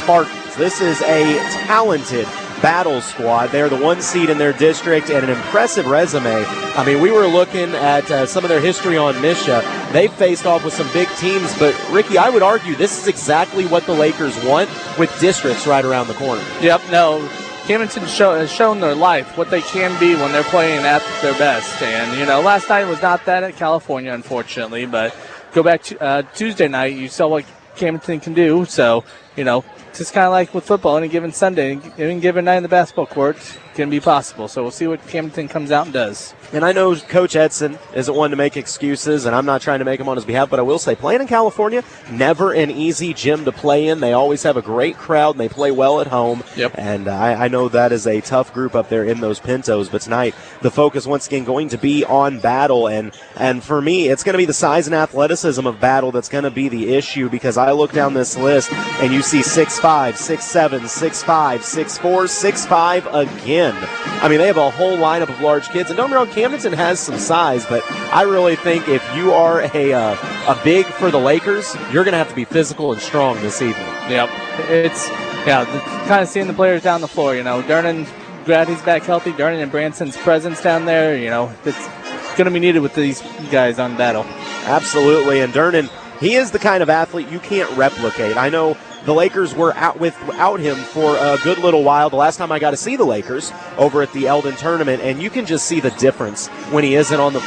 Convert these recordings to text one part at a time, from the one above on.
Spartans. This is a talented battle squad. They're the 1 seed in their district and an impressive resume. I mean, we were looking at some of their history on Misha. They've faced off with some big teams, but Ricky, I would argue this is exactly what the Lakers want with districts right around the corner. Yep, no, Camdenton has shown their life, what they can be when they're playing at their best. And, last night was not that at California, unfortunately, but go back to Tuesday night, you saw what Camdenton can do. So, just kind of like with football, any given Sunday, any given night in the basketball court can be possible. So we'll see what Camdenton comes out and does. And I know Coach Edson isn't one to make excuses, and I'm not trying to make them on his behalf, but I will say playing in California, never an easy gym to play in. They always have a great crowd, and they play well at home. Yep. And I know that is a tough group up there in those Pintos. But tonight, the focus once again going to be on Battle. And for me, it's going to be the size and athleticism of Battle that's going to be the issue, because I look down this list, and you see 6'5", 6'7", 6'5", 6'4", 6'5" again. I mean, they have a whole lineup of large kids. And don't get me wrong, Camdenton has some size, but I really think if you are a big for the Lakers, you're going to have to be physical and strong this evening. Yep. It's kind of seeing the players down the floor. Durnan, glad he's back healthy. Durnan and Branson's presence down there, it's going to be needed with these guys on Battle. Absolutely. And Durnan, he is the kind of athlete you can't replicate. I know the Lakers were out without him for a good little while. The last time I got to see the Lakers over at the Eldon tournament, and you can just see the difference when he isn't on the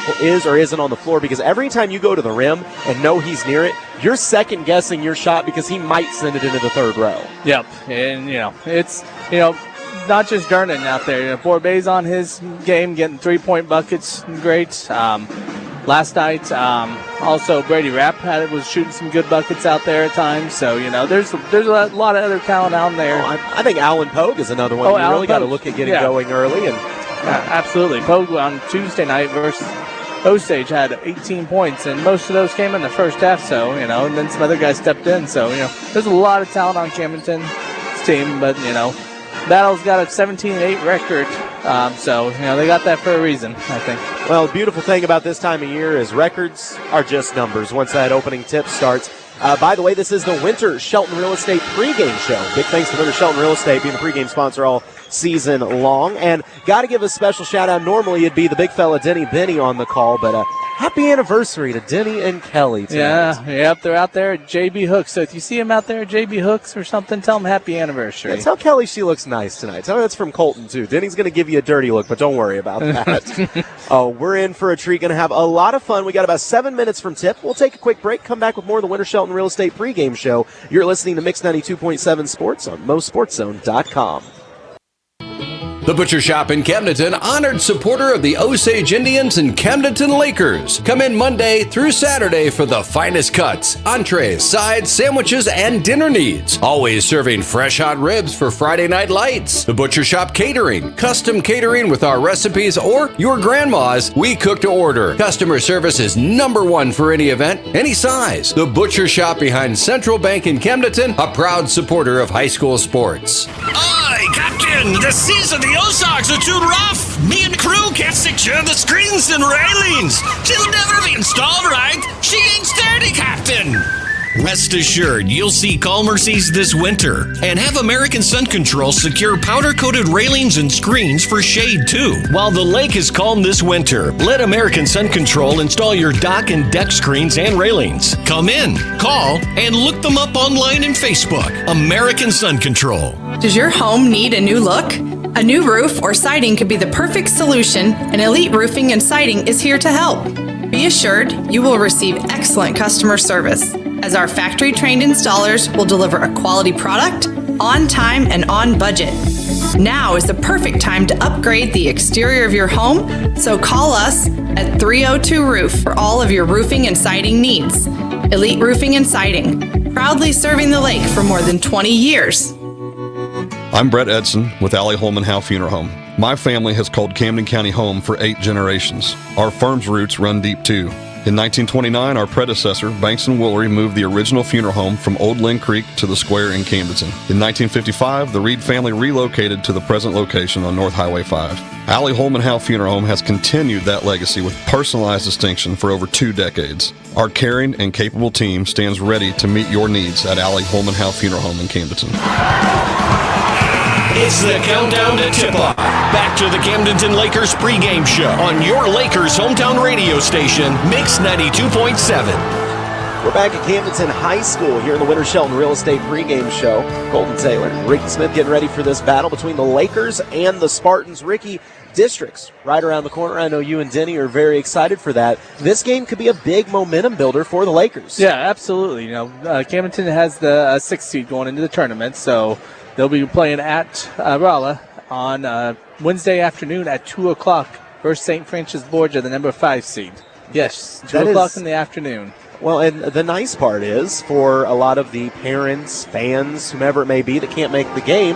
floor, because every time you go to the rim and know he's near it, you're second guessing your shot because he might send it into the third row. Yep, and it's not just Durnan out there. Borbet's on his game, getting 3-point buckets, great. Last night, also Brady Rapp was shooting some good buckets out there at times. So, there's a lot of other talent out there. I think Alan Pogue is another one. You really got to look at getting going early. Absolutely. Pogue on Tuesday night versus Osage had 18 points, and most of those came in the first half. So, and then some other guys stepped in. So, there's a lot of talent on Camdenton's team, but, Battle's got a 17-8 record. So, they got that for a reason, I think. Well, the beautiful thing about this time of year is records are just numbers once that opening tip starts. By the way, this is the Winter Shelton Real Estate pregame show. Big thanks to Winter Shelton Real Estate being the pregame sponsor all season long. And got to give a special shout-out. Normally it'd be the big fella Denny Benny on the call, but happy anniversary to Denny and Kelly tonight. Yep, they're out there at JB Hooks. So if you see them out there at JB Hooks or something, tell them happy anniversary. Yeah, tell Kelly she looks nice tonight. Tell her that's from Colton, too. Denny's going to give you a dirty look, but don't worry about that. We're in for a treat. Going to have a lot of fun. We got about 7 minutes from tip. We'll take a quick break, come back with more of the Winter Shelton Real Estate pregame show. You're listening to Mix 92.7 Sports on MoSportsZone.com. The Butcher Shop in Camdenton, honored supporter of the Osage Indians and Camdenton Lakers. Come in Monday through Saturday for the finest cuts, entrees, sides, sandwiches, and dinner needs. Always serving fresh hot ribs for Friday night lights. The Butcher Shop Catering, custom catering with our recipes or your grandma's. We cook to order. Customer service is #1 for any event, any size. The Butcher Shop behind Central Bank in Camdenton, a proud supporter of high school sports. Aye, Captain, the seas of the Ozarks are too rough. Me and crew can't secure the screens and railings. She'll never be installed right. She ain't sturdy, Captain. Rest assured, you'll see calmer seas this winter. And have American Sun Control secure powder-coated railings and screens for shade, too. While the lake is calm this winter, let American Sun Control install your dock and deck screens and railings. Come in, call, and look them up online and Facebook. American Sun Control. Does your home need a new look? A new roof or siding could be the perfect solution, and Elite Roofing and Siding is here to help. Be assured you will receive excellent customer service, as our factory-trained installers will deliver a quality product, on time and on budget. Now is the perfect time to upgrade the exterior of your home, so call us at 302-ROOF for all of your roofing and siding needs. Elite Roofing and Siding, proudly serving the lake for more than 20 years. I'm Brett Edson with Allie Holman Howe Funeral Home. My family has called Camden County home for 8 generations. Our firm's roots run deep too. In 1929, our predecessor, Banks & Woolery, moved the original funeral home from Old Lynn Creek to the square in Camdenton. In 1955, the Reed family relocated to the present location on North Highway 5. Allie Holman Howe Funeral Home has continued that legacy with personalized distinction for over 2 decades. Our caring and capable team stands ready to meet your needs at Allie Holman Howe Funeral Home in Camdenton. It's the countdown to tip-off. Back to the Camdenton Lakers pregame show on your Lakers hometown radio station, Mix 92.7. We're back at Camdenton High School here in the Winter Shelton Real Estate pregame show. Colton Taylor, Ricky Smith getting ready for this battle between the Lakers and the Spartans. Ricky, districts right around the corner. I know you and Denny are very excited for that. This game could be a big momentum builder for the Lakers. Yeah, absolutely. You know, Camdenton has the 6th seed going into the tournament, so they'll be playing at Rolla on Wednesday afternoon at 2 o'clock versus St. Francis Borgia, the number 5 seed. Yes, 2 o'clock in the afternoon. Well, and the nice part is for a lot of the parents, fans, whomever it may be that can't make the game,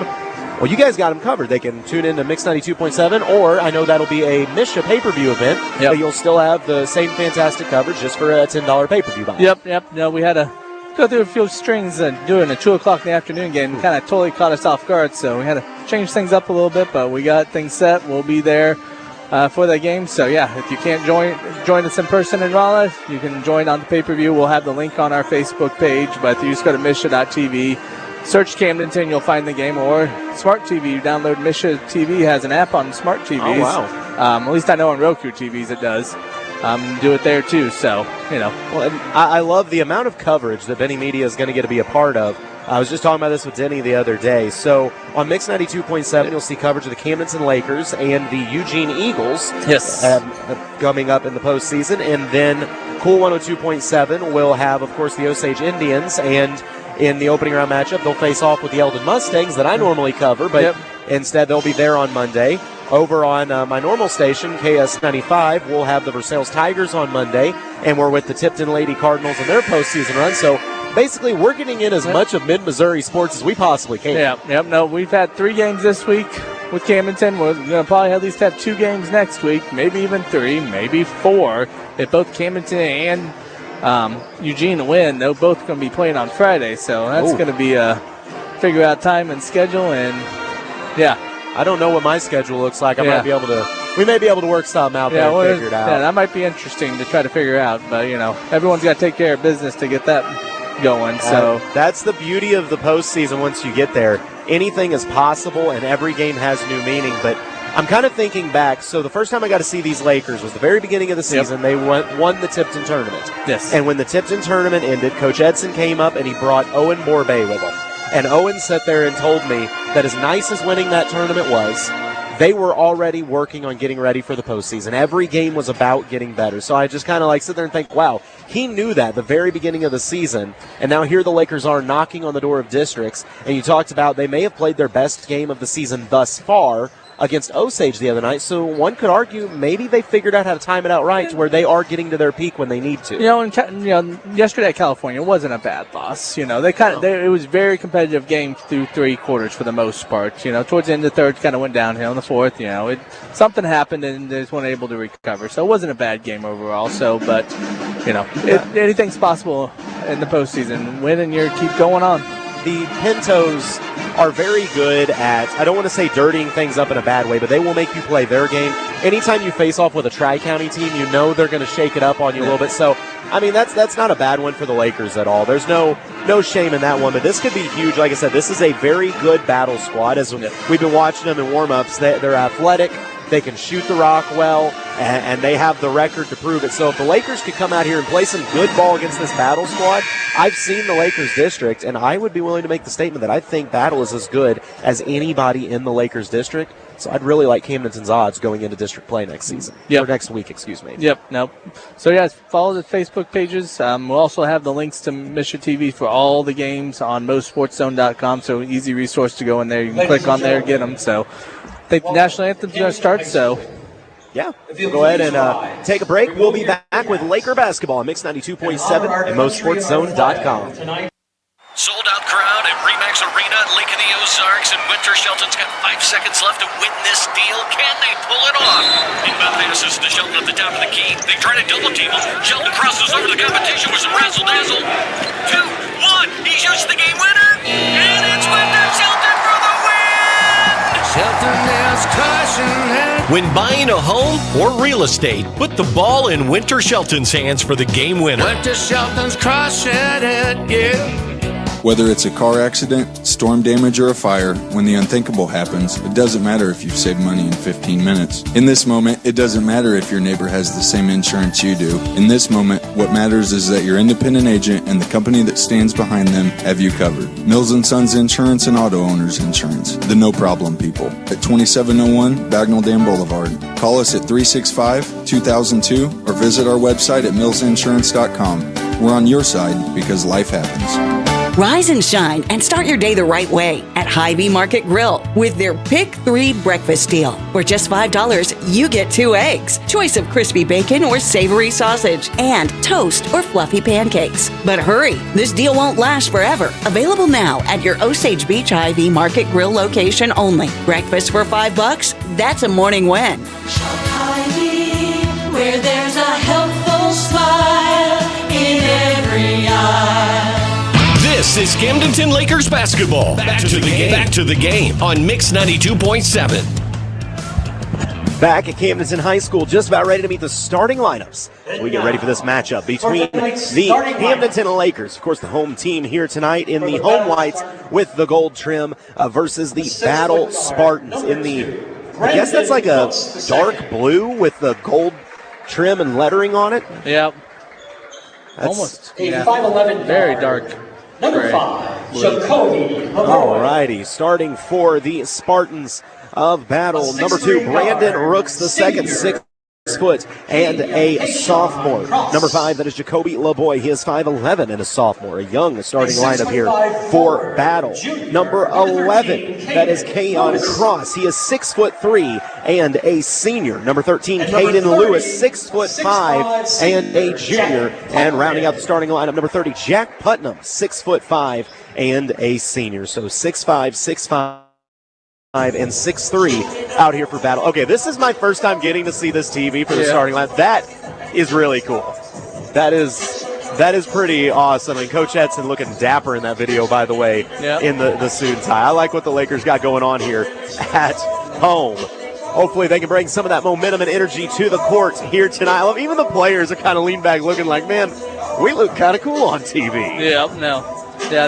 well, you guys got them covered. They can tune in to Mix 92.7, or I know that'll be a Misha pay-per-view event, but you'll still have the same fantastic coverage just for a $10 pay-per-view buy. Yep. No, we had to go through a few strings doing a 2 o'clock in the afternoon game. Kind of totally caught us off guard, so we had to change things up a little bit, but we got things set. We'll be there for that game. So, yeah, if you can't join us in person in Rolla, you can join on the pay-per-view. We'll have the link on our Facebook page, but you just go to Misha.tv, search Camdenton, you'll find the game, or Smart TV. You download Misha TV, has an app on Smart TVs. Oh, wow. At least I know on Roku TVs it does. Do it there, too. So, you know. Well, and I love the amount of coverage that Benny Media is going to get to be a part of. I was just talking about this with Denny the other day. So on Mix 92.7, you'll see coverage of the Camdenton Lakers and the Eugene Eagles. Yes. Coming up in the postseason. And then Cool 102.7 will have, of course, the Osage Indians. And in the opening round matchup, they'll face off with the Eldon Mustangs that I normally cover. But instead, they'll be there on Monday. Over on my normal station, KS95, we'll have the Versailles Tigers on Monday. And we're with the Tipton Lady Cardinals in their postseason run. So basically, we're getting in as much of mid-Missouri sports as we possibly can. No, we've had 3 games this week with Camdenton. We're going to probably at least have 2 games next week, maybe even 3, maybe 4. If both Camdenton and Eugene win, they're both going to be playing on Friday. So that's going to be a figure out time and schedule. And, I don't know what my schedule looks like. We may be able to work something out there and figure it out. Yeah, that might be interesting to try to figure out. But, you know, everyone's got to take care of business to get that going. So that's the beauty of the postseason. Once you get there, anything is possible, and every game has new meaning. But I'm kind of thinking back. So the first time I got to see these Lakers was the very beginning of the season. They won the Tipton tournament. Yes. And when the Tipton tournament ended, Coach Edson came up and he brought Owen Borbay with him. And Owen sat there and told me that as nice as winning that tournament was, they were already working on getting ready for the postseason. Every game was about getting better. So I just kind of sit there and think, wow, he knew that the very beginning of the season. And now here the Lakers are knocking on the door of districts. And you talked about they may have played their best game of the season thus far against Osage the other night. So one could argue maybe they figured out how to time it out right to where they are getting to their peak when they need to. Yesterday at California wasn't a bad loss. It was a very competitive game through 3 quarters for the most part. Towards the end of the third, kind of went downhill. In the fourth, something happened and they just weren't able to recover. So it wasn't a bad game overall. But anything's possible in the postseason. Win and you keep going on. The Pintos are very good at, I don't want to say dirtying things up in a bad way, but they will make you play their game. Anytime you face off with a Tri-County team, you know they're going to shake it up on you a little bit. So, that's not a bad one for the Lakers at all. There's no shame in that one, but this could be huge. Like I said, this is a very good battle squad. As we've been watching them in warm-ups, they're athletic. They can shoot the rock well, and they have the record to prove it. So if the Lakers could come out here and play some good ball against this Battle squad, I've seen the Lakers district, and I would be willing to make the statement that I think Battle is as good as anybody in the Lakers district. So I'd really like Camdenton's odds going into district play next season. Or next week, excuse me. So, follow the Facebook pages. We'll also have the links to Misha TV for all the games on MoSportsZone.com, so easy resource to go in there. You can click on there and get them. So I think the national anthem's going to start, so. We'll go ahead and take a break. We'll be back with Laker basketball on Mix 92.7 and MoSportsZone.com. Sold out crowd at Remax Arena at Lake of the Ozarks, and Winter Shelton's got 5 seconds left to win this deal. Can they pull it off? Inbound passes to Shelton at the top of the key. They try to double team him. Shelton crosses over the competition with some razzle-dazzle. 2, 1, he shoots the game winner, and it's Winter Shelton for the win! Shelton has caution and When buying a home or real estate, put the ball in Winter Shelton's hands for the game winner. Winter Shelton's crushing it, yeah. Whether it's a car accident, storm damage, or a fire, when the unthinkable happens, it doesn't matter if you've saved money in 15 minutes. In this moment, it doesn't matter if your neighbor has the same insurance you do. In this moment, what matters is that your independent agent and the company that stands behind them have you covered. Mills & Sons Insurance and Auto Owners Insurance, the no-problem people. At 2701 Bagnell Dam Boulevard. Call us at 365-2002 or visit our website at millsinsurance.com. We're on your side because life happens. Rise and shine and start your day the right way at Hy-Vee Market Grill with their Pick 3 breakfast deal. For just $5, you get 2 eggs, choice of crispy bacon or savory sausage, and toast or fluffy pancakes. But hurry, this deal won't last forever. Available now at your Osage Beach Hy-Vee Market Grill location only. Breakfast for $5? That's a morning win. Shop Hy-Vee, where there's a helpful smile in every eye. This is Camdenton Lakers basketball. Back to the game on Mix 92.7. Back at Camdenton High School, just about ready to meet the starting lineups. So we get ready for this matchup between the Camdenton Lakers, of course the home team here tonight in the home whites with the gold trim, versus the Battle Spartans in the, I guess that's like a dark blue with the gold trim and lettering on it. Yep. That's almost. Yeah. Very dark. Number 5, Jacoby. All righty, starting for the Spartans of Battle, number 2, Brandon Rooks the second, 6 foot and a sophomore. Number 5, that is Jacoby LaBoy. He is 5'11" and a sophomore. A young starting lineup here for Battle. Number 11, that is Kayon Cross. He is 6'3" and a senior. Number 13, Caden Lewis, 6'5" and a junior. And rounding out the starting lineup, number 30, Jack Putnam, 6'5" and a senior. So 6'5", 6'5", and 6'3" out here for Battle. Okay, this is my first time getting to see this TV for the starting line. That is really cool. That is pretty awesome. And Coach Edson looking dapper in that video, by the way, in the suit and tie. I like what the Lakers got going on here at home. Hopefully they can bring some of that momentum and energy to the court here tonight. Even the players are kind of leaned back looking like, man, we look kind of cool on TV. Yeah,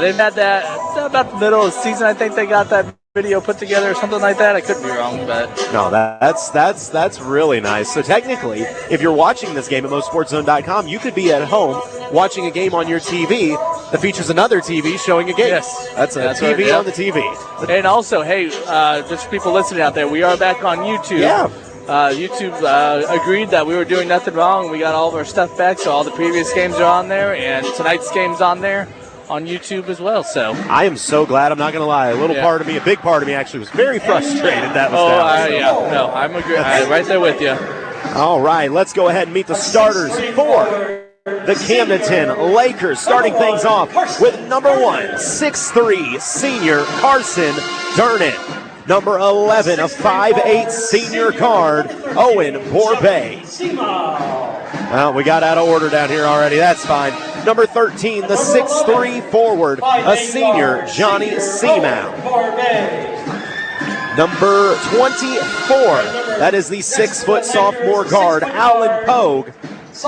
they've had that about the middle of the season. I think they got that video put together or something like that. I could be wrong, but no, that's really nice. So technically, if you're watching this game at MoSportsZone.com, you could be at home watching a game on your TV that features another TV showing a game. Yes, that's TV right, on the TV. And also, hey, just people listening out there, we are back on YouTube. Yeah. YouTube agreed that we were doing nothing wrong. We got all of our stuff back, so all the previous games are on there, and tonight's game's on there on YouTube as well. So I am so glad. I'm not going to lie. A big part of me actually was very frustrated that was down. I'm right there with you. All right, let's go ahead and meet the starters for the Camdenton Lakers. Starting things off with number 1, 6'3", senior Carson Durnan. Number 11, a 5'8" senior guard, Owen Borbay. Well, we got out of order down here already. That's fine. Number 13, the 6'3" forward, a senior, Johnny Seamow. Number 24, that is the 6-foot sophomore guard, Alan Pogue.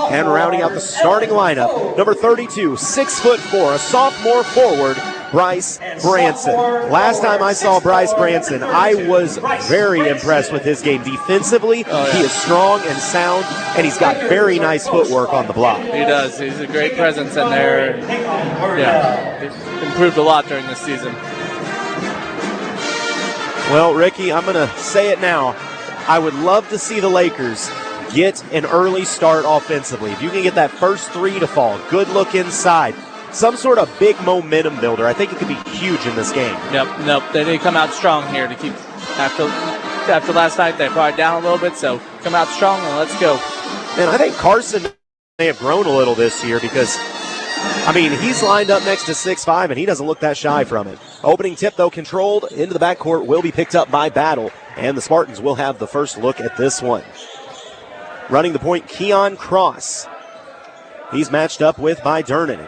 And rounding out the starting lineup, number 32, 6'4", a sophomore forward, Bryce Branson. Last time I saw Bryce Branson, I was very impressed with his game. Defensively, he is strong and sound, and he's got very nice footwork on the block. He does. He's a great presence in there. Yeah, he's improved a lot during this season. Well, Ricky, I'm going to say it now. I would love to see the Lakers get an early start offensively. If you can get that first 3 to fall, good look inside, some sort of big momentum builder, I think it could be huge in this game. Nope. They need to come out strong here to keep, after last night, they probably down a little bit, so come out strong and let's go. And I think Carson may have grown a little this year because, he's lined up next to 6'5", and he doesn't look that shy from it. Opening tip, though, controlled into the backcourt, will be picked up by Battle, and the Spartans will have the first look at this one. Running the point, Keon Cross. He's matched up with by Durnan.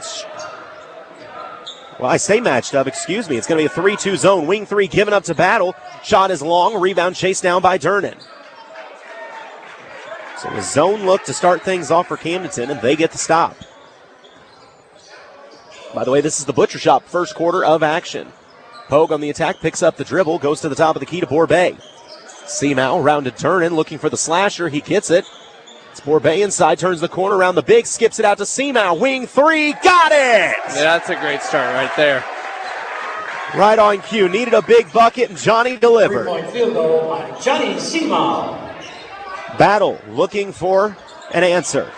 I say matched up, excuse me. It's going to be a 3-2 zone. Wing 3 given up to Battle. Shot is long. Rebound chased down by Durnan. So a zone look to start things off for Camdenton, and they get the stop. By the way, this is the Butcher Shop first quarter of action. Pogue on the attack, picks up the dribble, goes to the top of the key to Borbay. Seamow rounded turn-in, looking for the slasher. He gets it. It's Borbay inside, turns the corner around the big, skips it out to Seamow. Wing three, got it! Yeah, that's a great start right there. Right on cue. Needed a big bucket, and Johnny delivered. 3-point field goal by Johnny Seamow. Battle looking for an answer.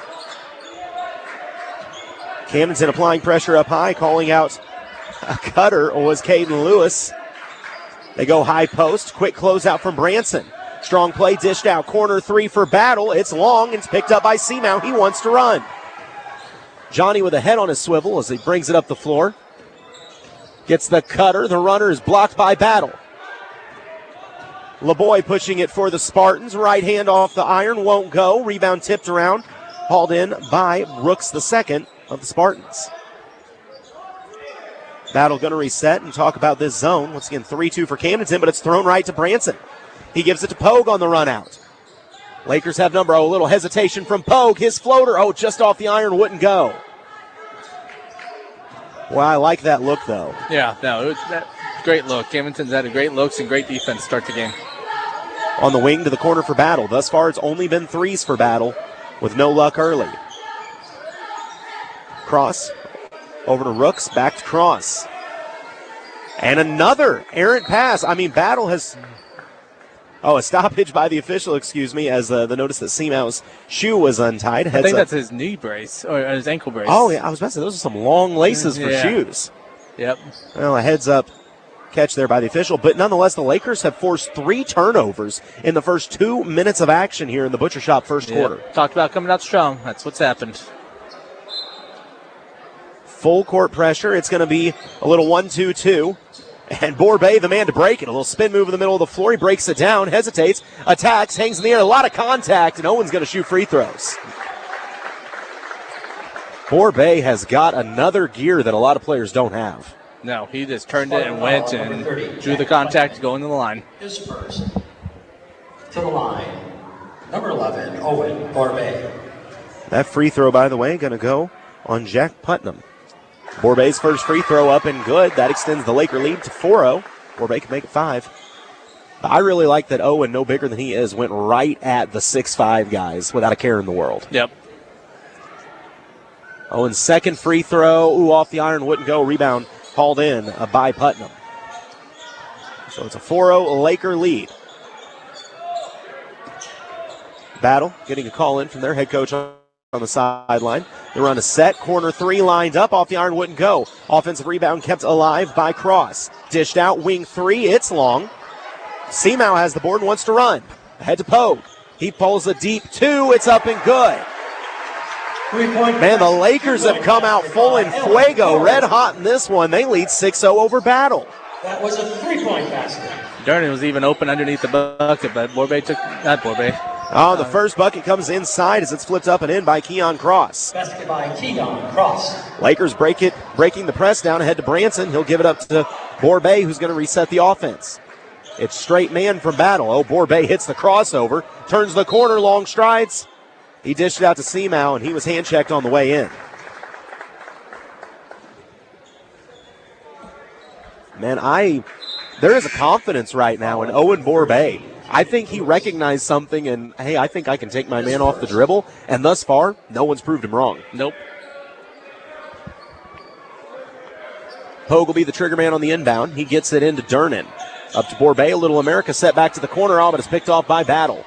Camdenton applying pressure up high, calling out a cutter was Caden Lewis. They go high post, quick closeout from Branson. Strong play, dished out, corner three for Battle. It's long, it's picked up by Seamow. He wants to run. Johnny with a head on his swivel as he brings it up the floor. Gets the cutter, the runner is blocked by Battle. LeBoy pushing it for the Spartans. Right hand off the iron, won't go. Rebound tipped around, hauled in by Brooks the second of the Spartans. Battle going to reset and talk about this zone. Once again, 3-2 for Camdenton, but it's thrown right to Branson. He gives it to Pogue on the run out. Lakers have number, a little hesitation from Pogue. His floater, just off the iron, wouldn't go. Well, I like that look, though. Yeah, no, it was that great look. Camdenton's had a great looks and great defense to start the game. On the wing to the corner for Battle. Thus far, it's only been threes for Battle with no luck early. Cross over to Rooks, back to Cross. And another errant pass. I mean, Battle has... a stoppage by the official, as the notice that Seamow's shoe was untied. I think that's his knee brace, or his ankle brace. Oh, yeah, I was about to say, those are some long laces for shoes. Yep. Well, a heads-up catch there by the official, but nonetheless, the Lakers have forced 3 turnovers in the first 2 minutes of action here in the Butcher Shop first quarter. Talked about coming out strong. That's what's happened. Full court pressure. It's going to be a little 1-2-2. And Borbay, the man to break it. A little spin move in the middle of the floor. He breaks it down, hesitates, attacks, hangs in the air. A lot of contact, and Owen's going to shoot free throws. Borbay has got another gear that a lot of players don't have. No, he just turned it and went and drew the contact to go into the line. Is first. To the line. Number 11, Owen Borbay. That free throw, by the way, going to go on Jack Putnam. Borbay's first free throw up and good. That extends the Laker lead to 4-0. Borbay can make it 5. I really like that Owen, no bigger than he is, went right at the 6'5 guys without a care in the world. Yep. Owen's second free throw. Off the iron, wouldn't go. Rebound hauled in by Putnam. So it's a 4-0 Laker lead. Battle getting a call in from their head coach on the sideline. They run a set. Corner three lined up. Off the iron, wouldn't go. Offensive rebound kept alive by Cross. Dished out. Wing three. It's long. Seamow has the board and wants to run. Ahead to Pogue. He pulls a deep 2. It's up and good. Man, the Lakers have come out full in fuego. Red hot in this one. They lead 6-0 over Battle. That was a 3-point basket. Durnan was even open underneath the bucket, but Borbay took, not Borbay. The first bucket comes inside as it's flipped up and in by Keon Cross. Basket by Keon Cross. Lakers breaking the press down ahead to Branson. He'll give it up to Borbay, who's going to reset the offense. It's straight man from Battle. Borbay hits the crossover, turns the corner, long strides. He dished it out to Seamow, and he was hand-checked on the way in. Man, there is a confidence right now in Owen Borbay. I think he recognized something, and, hey, I think I can take my man off the dribble. And thus far, no one's proved him wrong. Nope. Pogue will be the trigger man on the inbound. He gets it into Durnan. Up to Borbay, a little America set back to the corner, but it's picked off by Battle.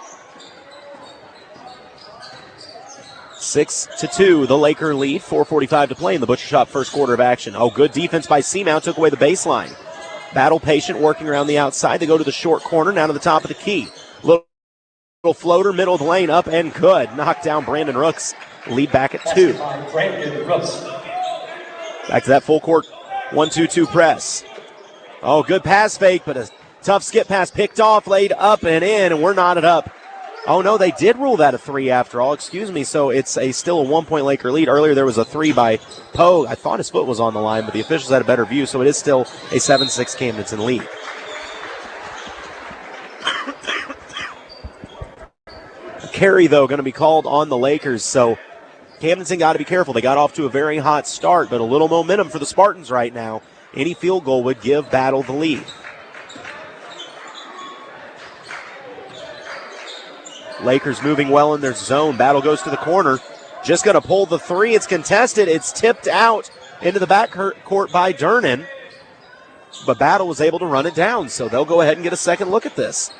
6-2, the Laker lead. 4:45 to play in the Butcher Shop first quarter of action. Good defense by Seamow, took away the baseline. Battle patient, working around the outside. They go to the short corner, now to the top of the key. Little floater, middle of the lane, up and good. Knocked down Brandon Rooks. Lead back at 2. Brandon Rooks. Back to that full court 1-2-2 press. Good pass fake, but a tough skip pass picked off, laid up and in, and we're knotted up. No, they did rule that a 3 after all. So it's still a 1-point Laker lead. Earlier there was a 3 by Pogue. I thought his foot was on the line, but the officials had a better view, so it is still a 7-6 Camdenton lead. carry, though, going to be called on the Lakers. So Camdenton got to be careful. They got off to a very hot start, but a little momentum for the Spartans right now. Any field goal would give Battle the lead. Lakers moving well in their zone. Battle goes to the corner. Just going to pull the three. It's contested. It's tipped out into the backcourt by Durnan. But Battle was able to run it down, so they'll go ahead and get a second look at this.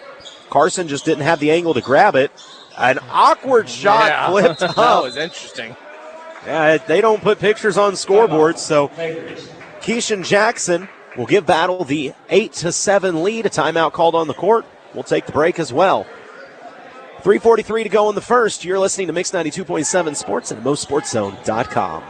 Carson just didn't have the angle to grab it. An awkward shot flipped up. That was interesting. Yeah, they don't put pictures on scoreboards, so Keishan Jackson will give Battle the 8-7 lead. A timeout called on the court. We'll take the break as well. 3:43 to go in the first. You're listening to Mix 92.7 Sports and MoSportsZone.com.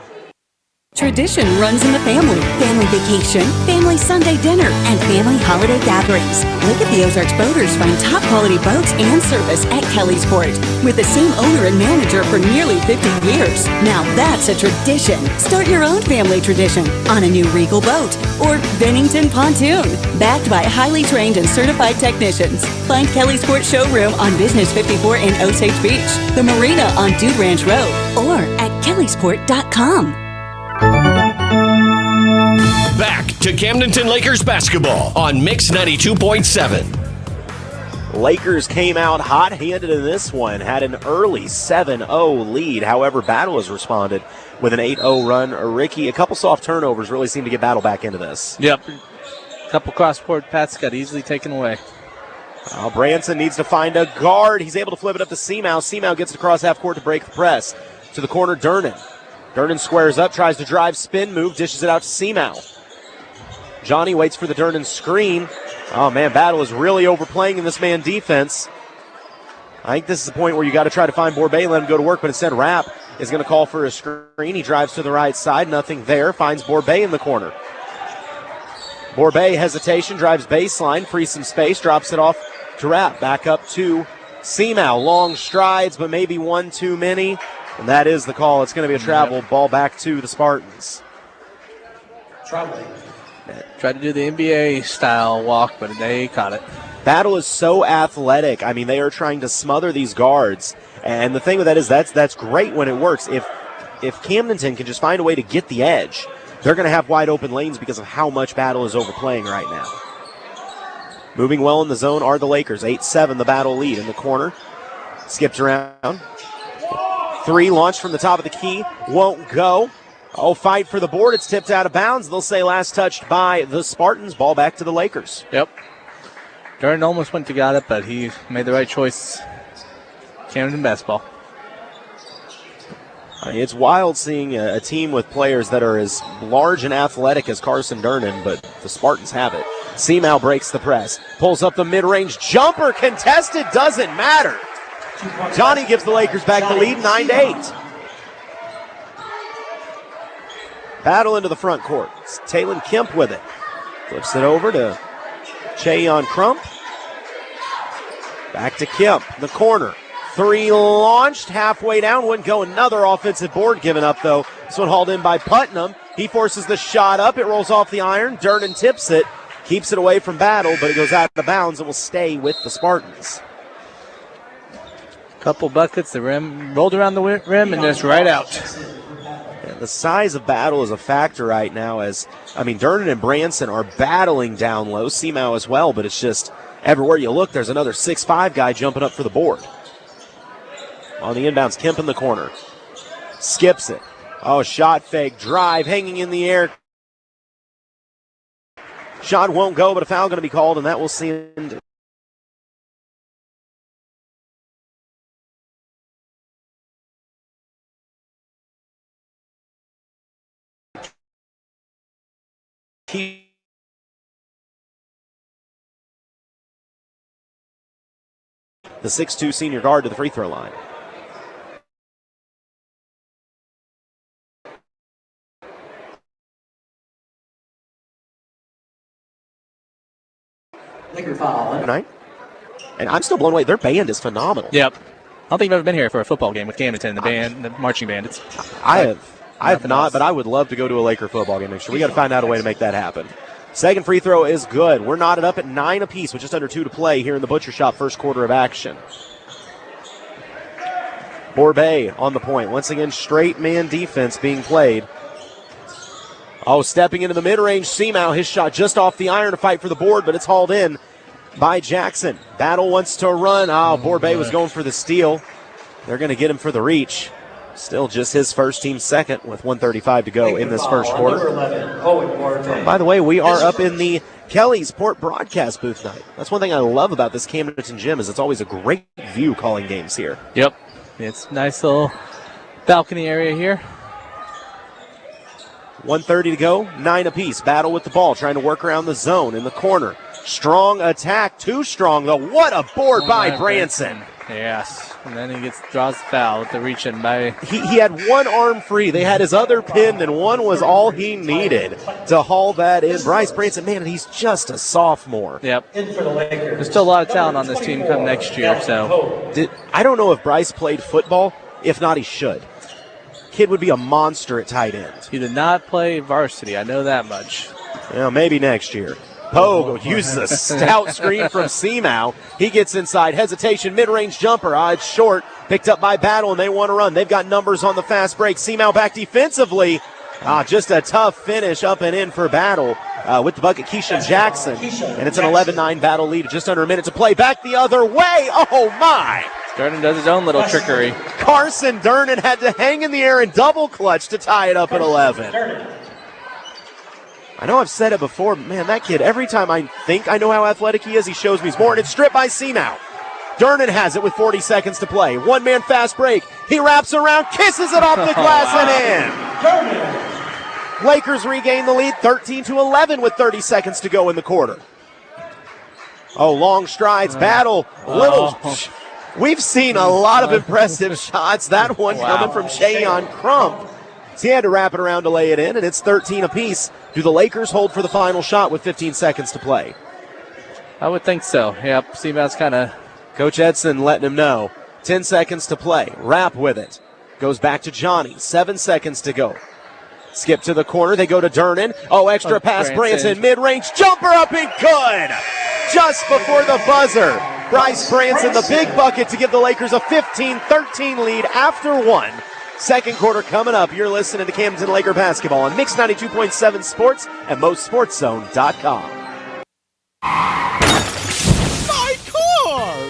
Tradition runs in the family. Family vacation, family Sunday dinner, and family holiday gatherings. Lake of the Ozarks boaters find top quality boats and service at Kelly's Port. With the same owner and manager for nearly 50 years. Now that's a tradition. Start your own family tradition on a new Regal boat or Bennington pontoon. Backed by highly trained and certified technicians. Find Kelly's Port showroom on Business 54 in Osage Beach, the marina on Dude Ranch Road, or at kellysport.com. Back to Camdenton Lakers basketball on Mix 92.7. Lakers came out hot-handed in this one, had an early 7-0 lead. However, Battle has responded with an 8-0 run. Ricky, a couple soft turnovers really seem to get Battle back into this. Yep. A couple cross-court paths got easily taken away. Branson needs to find a guard. He's able to flip it up to Seamow. Seamow gets it across half court to break the press. To the corner, Durnan. Durnan squares up, tries to drive, spin move, dishes it out to Seamow. Johnny waits for the Durnan screen. Oh, man, Battle is really overplaying in this man defense. I think this is the point where you got to try to find Borbet, let him go to work, but instead Rapp is going to call for a screen. He drives to the right side, nothing there, finds Borbet in the corner. Borbet, hesitation, drives baseline, frees some space, drops it off to Rapp. Back up to Seamow. Long strides, but maybe one too many. And that is the call. It's going to be a travel ball back to the Spartans. Traveling. Tried to do the NBA style walk, but they caught it. Battle is so athletic. I mean, they are trying to smother these guards. And the thing with that is that's great when it works. If Camdenton can just find a way to get the edge, they're going to have wide open lanes because of how much Battle is overplaying right now. Moving well in the zone are the Lakers. 8-7 the Battle lead in the corner. Skipped around. Three launched from the top of the key. Won't go. Oh, fight for the board. It's tipped out of bounds. They'll say last touched by the Spartans. Ball back to the Lakers. Yep. Durnan almost went to got it, but he made the right choice. Camden basketball. It's wild seeing a team with players that are as large and athletic as Carson Durnan, but the Spartans have it. Seamow breaks the press. Pulls up the mid-range jumper. Contested. Doesn't matter. Johnny gives the Lakers back the lead, 9-8. Battle into the front court. It's Talon Kemp with it. Flips it over to Chayon Crump. Back to Kemp, the corner. Three launched, halfway down, wouldn't go. Another offensive board given up, though. This one hauled in by Putnam. He forces the shot up. It rolls off the iron. Durnan tips it, keeps it away from Battle, but it goes out of bounds and will stay with the Spartans. Couple buckets, the rim rolled around the rim and just right out. Yeah, the size of Battle is a factor right now Durnan and Branson are battling down low. Seamow as well, but it's just everywhere you look, there's another 6'5" guy jumping up for the board. On the inbounds, Kemp in the corner. Skips it. Oh, shot fake, drive, hanging in the air. Shot won't go, but a foul going to be called, and that will send the 6'2" senior guard to the free throw line. Laker foul. Tonight. And I'm still blown away. Their band is phenomenal. Yep. I don't think I've ever been here for a football game with Camdenton, the band, the marching band. I have not, but I would love to go to a Laker football game next year. We got to find out a way to make that happen. Second free throw is good. We're knotted up at 9 apiece with just under 2 to play here in the Butcher Shop first quarter of action. Borbay on the point. Once again, straight man defense being played. Oh, stepping into the mid-range, Seamow, his shot just off the iron to fight for the board, but it's hauled in by Jackson. Battle wants to run. Borbay was going for the steal. They're going to get him for the reach. Still just his first team second with 1:35 to go in this first quarter. By the way, we are up in the Kelly Sport broadcast booth night. That's one thing I love about this Camdenton gym is it's always a great view calling games here. Yep. It's a nice little balcony area here. 1:30 to go, 9 apiece. Battle with the ball, trying to work around the zone in the corner. Strong attack, too strong though. What a board by Branson. Yes, and then he draws the foul with the reach in by. He had one arm free. They had his other pinned, and one was all he needed to haul that in. Bryce Branson, man, he's just a sophomore. Yep. There's still a lot of talent on this team come next year. So I don't know if Bryce played football. If not, he should. Kid would be a monster at tight end. He did not play varsity. I know that much. Well, maybe next year. Pogue uses a stout screen from Seamow. He gets inside. Hesitation, mid-range jumper. It's short. Picked up by Battle, and they want to run. They've got numbers on the fast break. Seamow back defensively. Just a tough finish up and in for Battle with the bucket, Keisha Jackson. And it's an 11-9 Battle lead. Just under a minute to play. Back the other way. Oh, my. Durnan does his own little trickery. Carson Durnan had to hang in the air and double clutch to tie it up at 11. I know I've said it before, but man, that kid, every time I think I know how athletic he is, he shows me he's more, and it's stripped by Seamow. Durnan has it with 40 seconds to play. One-man fast break. He wraps around, kisses it off the glass and in. Lakers regain the lead, 13-11 with 30 seconds to go in the quarter. Oh, long strides, Battle, little... We've seen a lot of impressive shots. That one coming from Shayon Crump. So he had to wrap it around to lay it in, and it's 13 apiece. Do the Lakers hold for the final shot with 15 seconds to play? I would think so. Yep, Seamount's kind of... Coach Edson letting him know. 10 seconds to play. Wrap with it. Goes back to Johnny. 7 seconds to go. Skip to the corner. They go to Durnan. Oh, extra pass. Branson. Mid-range jumper up and good. Just before the buzzer. Bryce Branson, the big bucket to give the Lakers a 15-13 lead after one. Second quarter coming up. You're listening to Camdenton Laker basketball on Mix 92.7 Sports and MoSportsZone.com.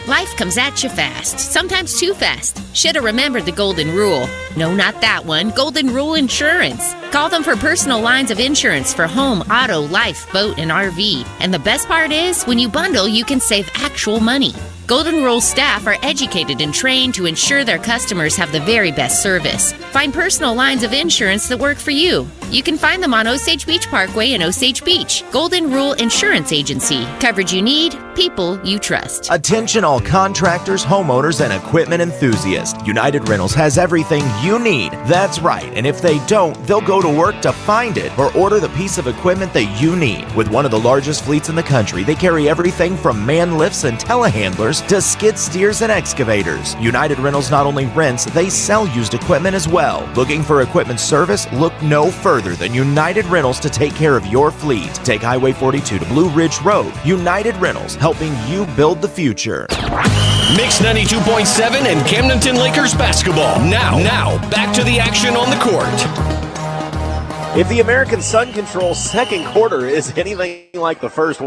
Life comes at you fast, sometimes too fast. Should have remembered the golden rule. No, not that one. Golden Rule Insurance. Call them for personal lines of insurance for home, auto, life, boat, and RV. And the best part is, when you bundle, you can save actual money. Golden Rule staff are educated and trained to ensure their customers have the very best service. Find personal lines of insurance that work for you. You can find them on Osage Beach Parkway in Osage Beach. Golden Rule Insurance Agency. Coverage you need, people you trust. Attention all contractors, homeowners, and equipment enthusiasts. United Rentals has everything you need. That's right. And if they don't, they'll go to work to find it or order the piece of equipment that you need. With one of the largest fleets in the country, they carry everything from man lifts and telehandlers to skid steers and excavators. United Rentals not only rents, they sell used equipment as well. Looking for equipment service? Look no further than United Rentals to take care of your fleet. Take Highway 42 to Blue Ridge Road. United Rentals, helping you build the future. Mix 92.7 and Camdenton Lakers basketball. Now, back to the action on the court. If the American Sun Control second quarter is anything like the first,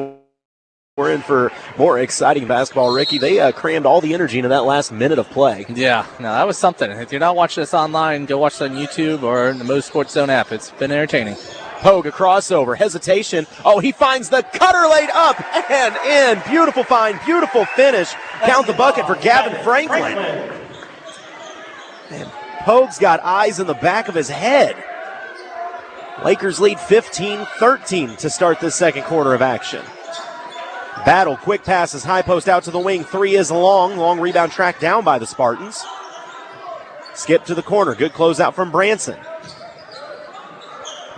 we're in for more exciting basketball. Ricky, they crammed all the energy into that last minute of play. Yeah, no, that was something. If you're not watching this online, go watch it on YouTube or the MoSportsZone app. It's been entertaining. Pogue, a crossover, hesitation. Oh, he finds the cutter laid up and in. Beautiful find, beautiful finish. Count the bucket for Gavin Franklin. And Pogue's got eyes in the back of his head. Lakers lead 15-13 to start this second quarter of action. Battle, quick passes, high post out to the wing. Three is long rebound tracked down by the Spartans. Skip to the corner, good closeout from Branson.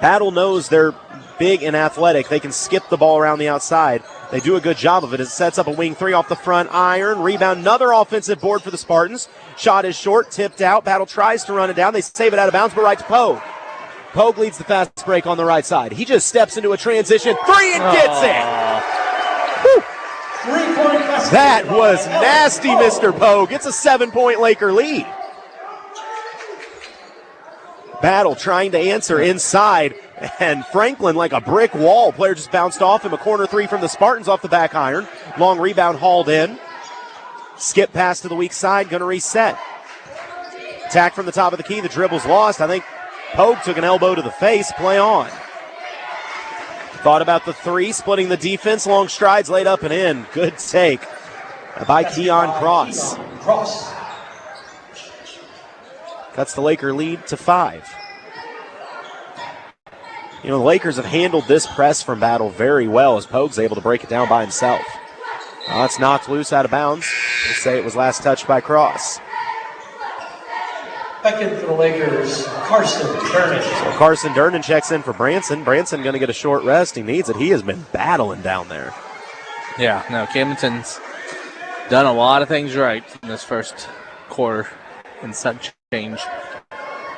Battle knows they're big and athletic. They can skip the ball around the outside. They do a good job of it. It sets up a wing three off the front iron. Rebound, another offensive board for the Spartans. Shot is short, tipped out. Battle tries to run it down. They save it out of bounds, but right to Pogue. Pogue leads the fast break on the right side. He just steps into a transition. Three and gets it. Whew. That was nasty, Mr. Pogue. It's a 7-point Laker lead. Battle trying to answer inside, and Franklin like a brick wall. Player just bounced off him. A corner three from the Spartans off the back iron. Long rebound hauled in. Skip pass to the weak side, going to reset. Attack from the top of the key. The dribble's lost. I think Pogue took an elbow to the face. Play on. Thought about the three, splitting the defense. Long strides laid up and in. Good take by Keon Cross. Cuts the Laker lead to 5. You know, the Lakers have handled this press from Battle very well as Pogue's able to break it down by himself. It's knocked loose out of bounds. They say it was last touched by Cross. Back in for the Lakers, Carson Durnan. So Carson Durnan checks in for Branson. Branson going to get a short rest. He needs it. He has been battling down there. Yeah, no, Camdenton's done a lot of things right in this first quarter and such change.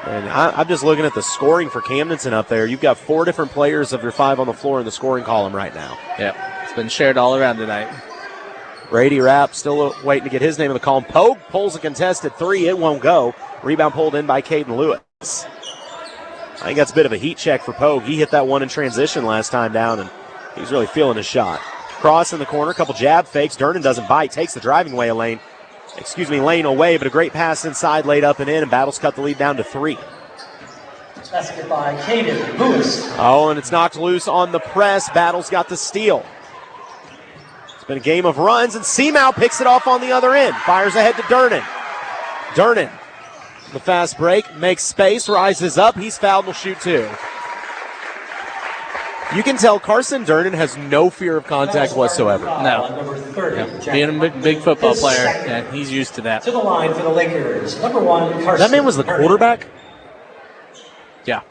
And I'm just looking at the scoring for Camdenton up there. You've got 4 different players of your 5 on the floor in the scoring column right now. Yep, it's been shared all around tonight. Brady Rapp still waiting to get his name in the column. Pogue pulls a contested 3. It won't go. Rebound pulled in by Caden Lewis. I think that's a bit of a heat check for Pogue. He hit that one in transition last time down, and he's really feeling his shot. Cross in the corner, a couple jab fakes. Durnan doesn't bite, takes the driving lane away, but a great pass inside, laid up and in, and Battle's cut the lead down to 3. Basket by Caden Lewis. Oh, and it's knocked loose on the press. Battle's got the steal. It's been a game of runs, and Seamow picks it off on the other end. Fires ahead to Durnan. Durnan, the fast break, makes space, rises up. He's fouled and will shoot 2. You can tell Carson Durnan has no fear of contact whatsoever. No. Yeah. Being a big football player, yeah, he's used to that. To the line for the Lakers, number 1, Carson. That man was the quarterback? Yeah.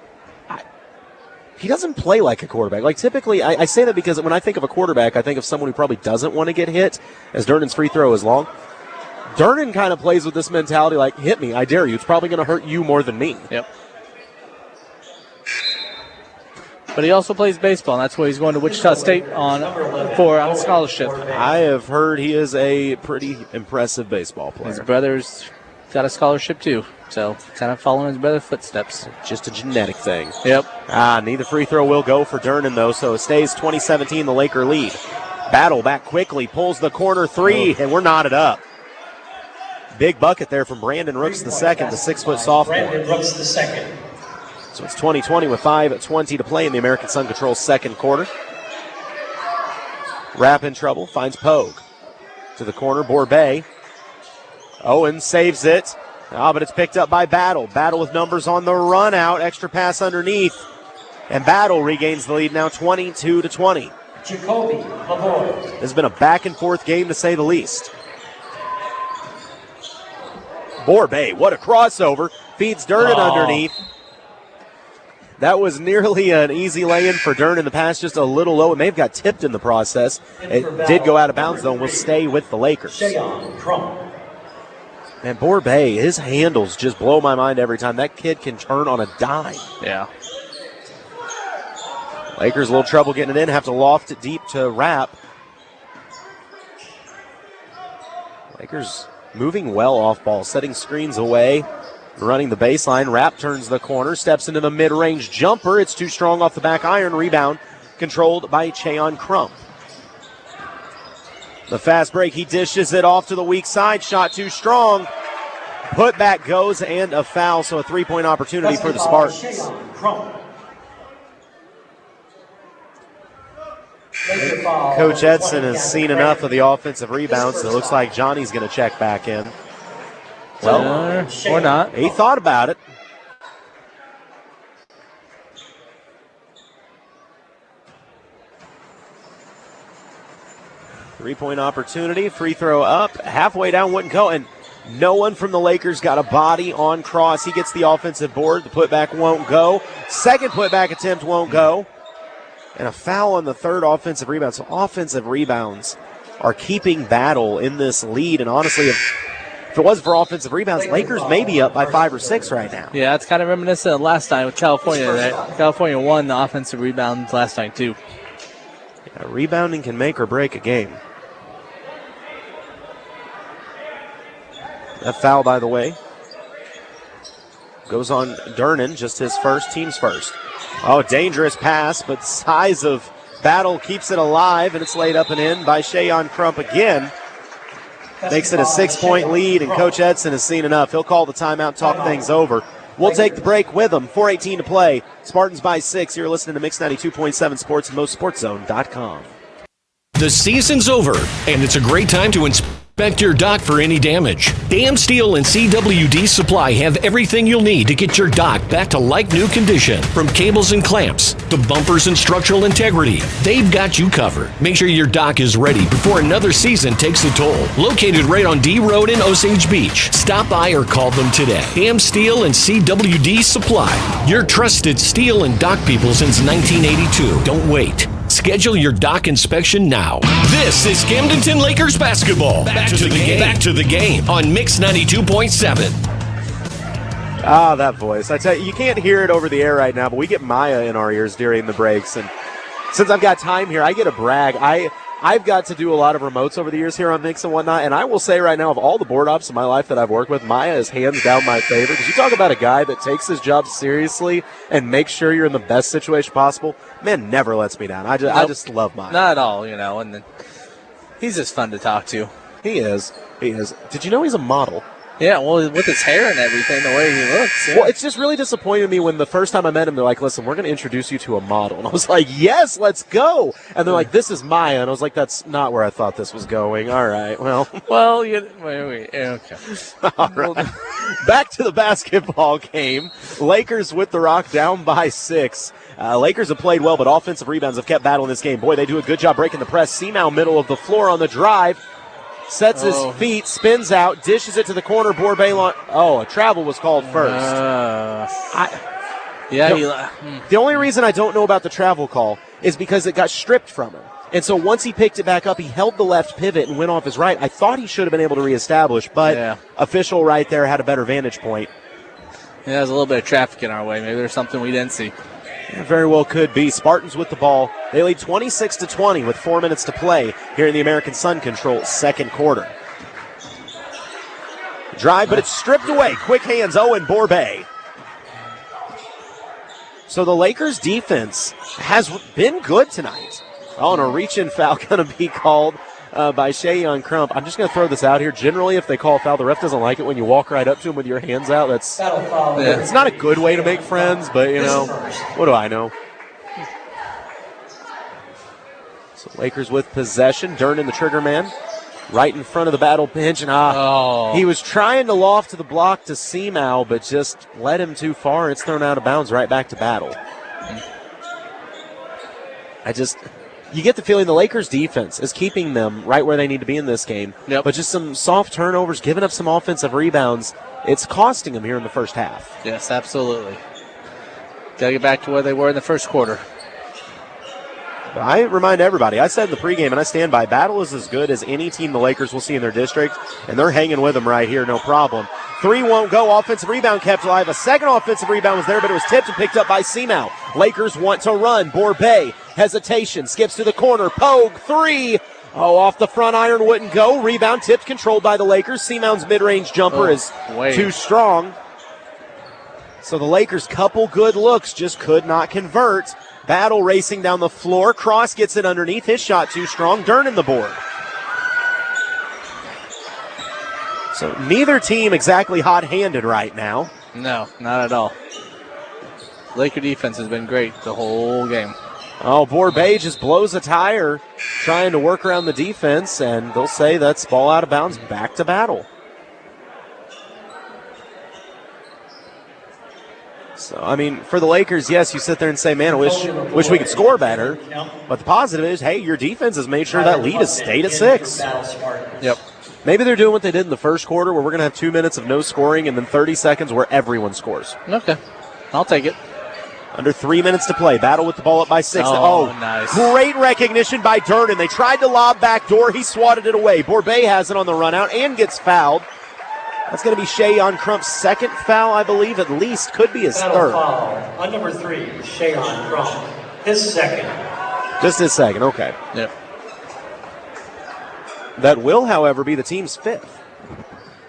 He doesn't play like a quarterback. Like, typically, I say that because when I think of a quarterback, I think of someone who probably doesn't want to get hit, as Durnan's free throw is long. Durnan kind of plays with this mentality like, hit me, I dare you. It's probably going to hurt you more than me. Yep. But he also plays baseball, and that's why he's going to Wichita State on scholarship. I have heard he is a pretty impressive baseball player. His brother's got a scholarship too, so kind of following his brother's footsteps. Just a genetic thing. Yep. Neither free throw will go for Durnan, though, so it stays 20-17, the Laker lead. Battle back quickly, pulls the corner 3, and we're knotted up. Big bucket there from Brandon Rooks II, the 6-foot sophomore. Brandon Rooks II. So it's 20-20 with 5:20 to play in the American Sun Control second quarter. Rapp in trouble, finds Pogue. To the corner, Borbet. Owen saves it. But it's picked up by Battle. Battle with numbers on the run out. Extra pass underneath. And Battle regains the lead now 22-20. Jacoby Lavoie. This has been a back-and-forth game to say the least. Borbet, what a crossover. Feeds Durnan underneath. That was nearly an easy lay-in for Durnan. The pass just a little low. It may have got tipped in the process. It did go out of bounds, though, and will stay with the Lakers. And Borbet, his handles just blow my mind every time. That kid can turn on a dime. Yeah. Lakers a little trouble getting it in. Have to loft it deep to Rapp. Lakers moving well off ball, setting screens away. Running the baseline, Rapp turns the corner, steps into the mid-range jumper. It's too strong off the back iron. Rebound controlled by Cheon Crump. The fast break, he dishes it off to the weak side. Shot too strong. Putback goes and a foul, so a three-point opportunity for the Spartans. Coach Edson has seen enough of the offensive rebounds. It looks like Johnny's going to check back in. Well, or not. He thought about it. Three-point opportunity, free throw up, halfway down, wouldn't go, and no one from the Lakers got a body on Cross. He gets the offensive board. The putback won't go. Second putback attempt won't go. And a foul on the third offensive rebound. So offensive rebounds are keeping Battle in this lead, and honestly, if it wasn't for offensive rebounds, Lakers may be up by 5 or 6 right now. Yeah, it's kind of reminiscent of last time with California. California won the offensive rebounds last night, too. Yeah, rebounding can make or break a game. That foul, by the way, Goes on Durnan, just his first, team's first. Oh, dangerous pass, but size of Battle keeps it alive, and it's laid up and in by Shayon Crump again. Makes it a 6-point lead, and Coach Edson has seen enough. He'll call the timeout, talk things over. We'll take the break with them. 4:18 to play. Spartans by 6. You're listening to Mix 92.7 Sports and MoSportsZone.com. The season's over, and it's a great time to inspect your dock for any damage. Dam Steel and CWD Supply have everything you'll need to get your dock back to like-new condition. From cables and clamps to bumpers and structural integrity, they've got you covered. Make sure your dock is ready before another season takes a toll. Located right on D Road in Osage Beach. Stop by or call them today. Dam Steel and CWD Supply, your trusted steel and dock people since 1982. Don't wait. Schedule your dock inspection now. This is Camdenton Lakers basketball. Back to the game. Back to the game on Mix 92.7. Ah, that voice. I tell you, you can't hear it over the air right now, but we get Maya in our ears during the breaks. And since I've got time here, I get a brag. I've got to do a lot of remotes over the years here on Mix and whatnot, and I will say right now, of all the board ops in my life that I've worked with, Maya is hands down my favorite. Because you talk about a guy that takes his job seriously and makes sure you're in the best situation possible. Man, never lets me down. I just love Maya. Not at all, and then he's just fun to talk to. He is. Did you know he's a model? Yeah, well, with his hair and everything, the way he looks. Yeah. Well, it's just really disappointed me when the first time I met him, they're like, listen, we're going to introduce you to a model. And I was like, yes, let's go. And they're like, this is Maya. And I was like, that's not where I thought this was going. All right, well. Well, wait. Okay. All right. Back to the basketball game. Lakers with the rock down by 6. Lakers have played well, but offensive rebounds have kept battle in this game. Boy, they do a good job breaking the press. Seamow, middle of the floor on the drive. Sets his feet, spins out, dishes it to the corner. Borbay, a travel was called first. The only reason I don't know about the travel call is because it got stripped from him. And so once he picked it back up, he held the left pivot and went off his right. I thought he should have been able to reestablish, but official right there had a better vantage point. Yeah, there's a little bit of traffic in our way. Maybe there's something we didn't see. It very well could be. Spartans with the ball. They lead 26-20 with 4 minutes to play here in the American Sun Control second quarter. Drive, but it's stripped away. Quick hands, Owen Borbay. So the Lakers' defense has been good tonight. Oh, and a reach-in foul going to be called by Shayon Crump. I'm just going to throw this out here. Generally, if they call a foul, the ref doesn't like it when you walk right up to him with your hands out. It's not a good way to make friends, but, what do I know? So Lakers with possession. Durnan, the trigger man, right in front of the battle bench. And he was trying to loft to the block to Seamow, but just led him too far. It's thrown out of bounds right back to Battle. You get the feeling the Lakers' defense is keeping them right where they need to be in this game. Yep. But just some soft turnovers, giving up some offensive rebounds. It's costing them here in the first half. Yes, absolutely. Got to get back to where they were in the first quarter. But I remind everybody, I said in the pregame, and I stand by, Battle is as good as any team the Lakers will see in their district, and they're hanging with them right here, no problem. 3 won't go. Offensive rebound kept alive. A second offensive rebound was there, but it was tipped and picked up by Seamow. Lakers want to run. Borbay, hesitation, skips to the corner. Pogue, 3. Off the front iron, wouldn't go. Rebound tipped, controlled by the Lakers. Seamow's mid-range jumper is too strong. So the Lakers, couple good looks, just could not convert. Battle racing down the floor. Cross gets it underneath. His shot too strong. Durnan the board. So neither team exactly hot-handed right now. No, not at all. Laker defense has been great the whole game. Borbay just blows a tire trying to work around the defense, and they'll say that's ball out of bounds, back to Battle. So, for the Lakers, yes, you sit there and say, man, I wish we could score better. But the positive is, hey, your defense has made sure that lead has stayed at 6. Yep. Maybe they're doing what they did in the first quarter, where we're going to have 2 minutes of no scoring and then 30 seconds where everyone scores. Okay. I'll take it. Under 3 minutes to play. Battle with the ball up by 6. Nice. Great recognition by Durnan. They tried to lob backdoor. He swatted it away. Borbay has it on the run out and gets fouled. That's going to be Shayon Crump's second foul, I believe, at least. Could be his third. Foul on number 3, Shayon Crump. His second. Just his second, okay. Yep. That will, however, be the team's 5th.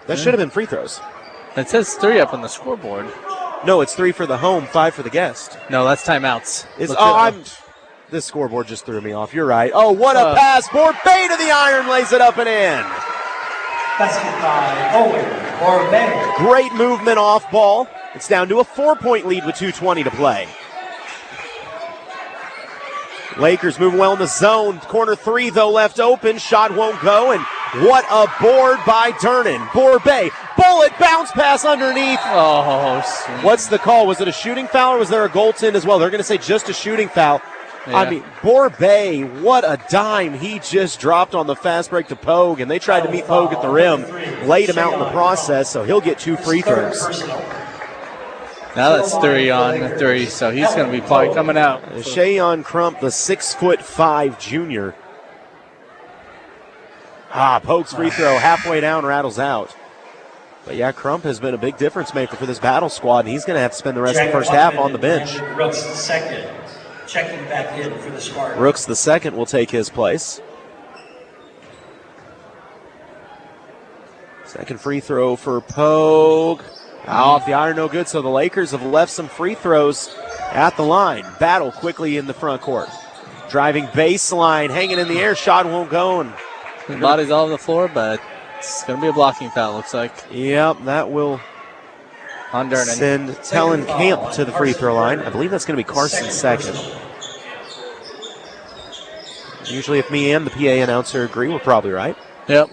That should have been free throws. It says 3 up on the scoreboard. No, it's 3 for the home, 5 for the guest. No, that's timeouts. This scoreboard just threw me off. You're right. Oh, what a pass. Borbay to the iron, lays it up and in. Basket by Owen Borbay. Great movement off ball. It's down to a 4-point lead with 2:20 to play. Lakers moving well in the zone. Corner 3, though, left open. Shot won't go, and what a board by Durnan. Borbay, bullet bounce pass underneath. Oh, sweet. What's the call? Was it a shooting foul or was there a goaltend as well? They're going to say just a shooting foul. Yeah. I mean, Borbay, what a dime he just dropped on the fast break to Pogue, and they tried to meet Pogue at the rim, laid him out in the process, so he'll get 2 free throws. Now that's 3 on 3, so he's going to be probably coming out. Shayon Crump, the 6'5" junior. Pogue's free throw halfway down, rattles out. But yeah, Crump has been a big difference maker for this battle squad, and he's going to have to spend the rest of the first half on the bench. Rooks the second, checking back in for the Spartans. Rooks the second will take his place. Second free throw for Pogue. Off the iron, no good. So the Lakers have left some free throws at the line. Battle quickly in the front court. Driving baseline, hanging in the air. Shot won't go. And body's all over the floor, but it's going to be a blocking foul, looks like. Yep, that will send Tellen Camp to the free throw line. I believe that's going to be Carson's second. Usually if me and the PA announcer agree, we're probably right. Yep.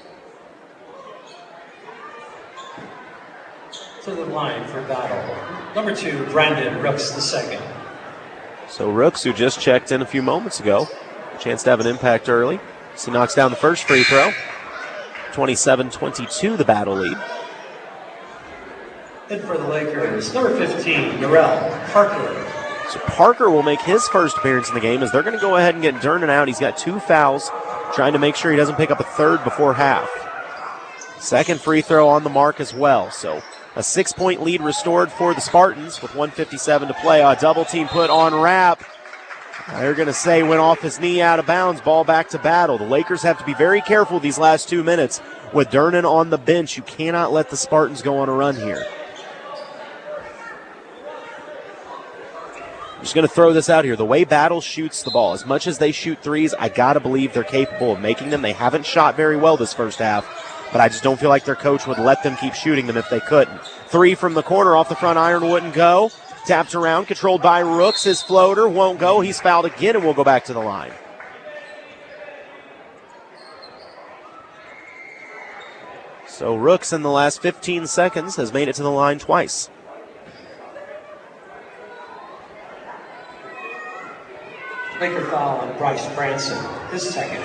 To the line for battle. Number 2, Brandon Rooks the second. So Rooks, who just checked in a few moments ago, a chance to have an impact early. So he knocks down the first free throw. 27-22, the battle lead. And for the Lakers, number 15, Narelle Parker. So Parker will make his first appearance in the game as they're going to go ahead and get Durnan out. He's got 2 fouls, trying to make sure he doesn't pick up a third before half. Second free throw on the mark as well. So a 6-point lead restored for the Spartans with 1:57 to play. A double team put on Rapp. They're going to say went off his knee out of bounds. Ball back to battle. The Lakers have to be very careful these last 2 minutes. With Durnan on the bench, you cannot let the Spartans go on a run here. I'm just going to throw this out here. The way Battle shoots the ball, as much as they shoot threes, I got to believe they're capable of making them. They haven't shot very well this first half, but I just don't feel like their coach would let them keep shooting them if they couldn't. 3 from the corner off the front iron wouldn't go. Tapped around, controlled by Rooks. His floater won't go. He's fouled again and will go back to the line. So Rooks in the last 15 seconds has made it to the line twice. Laker foul on Bryce Branson, his second.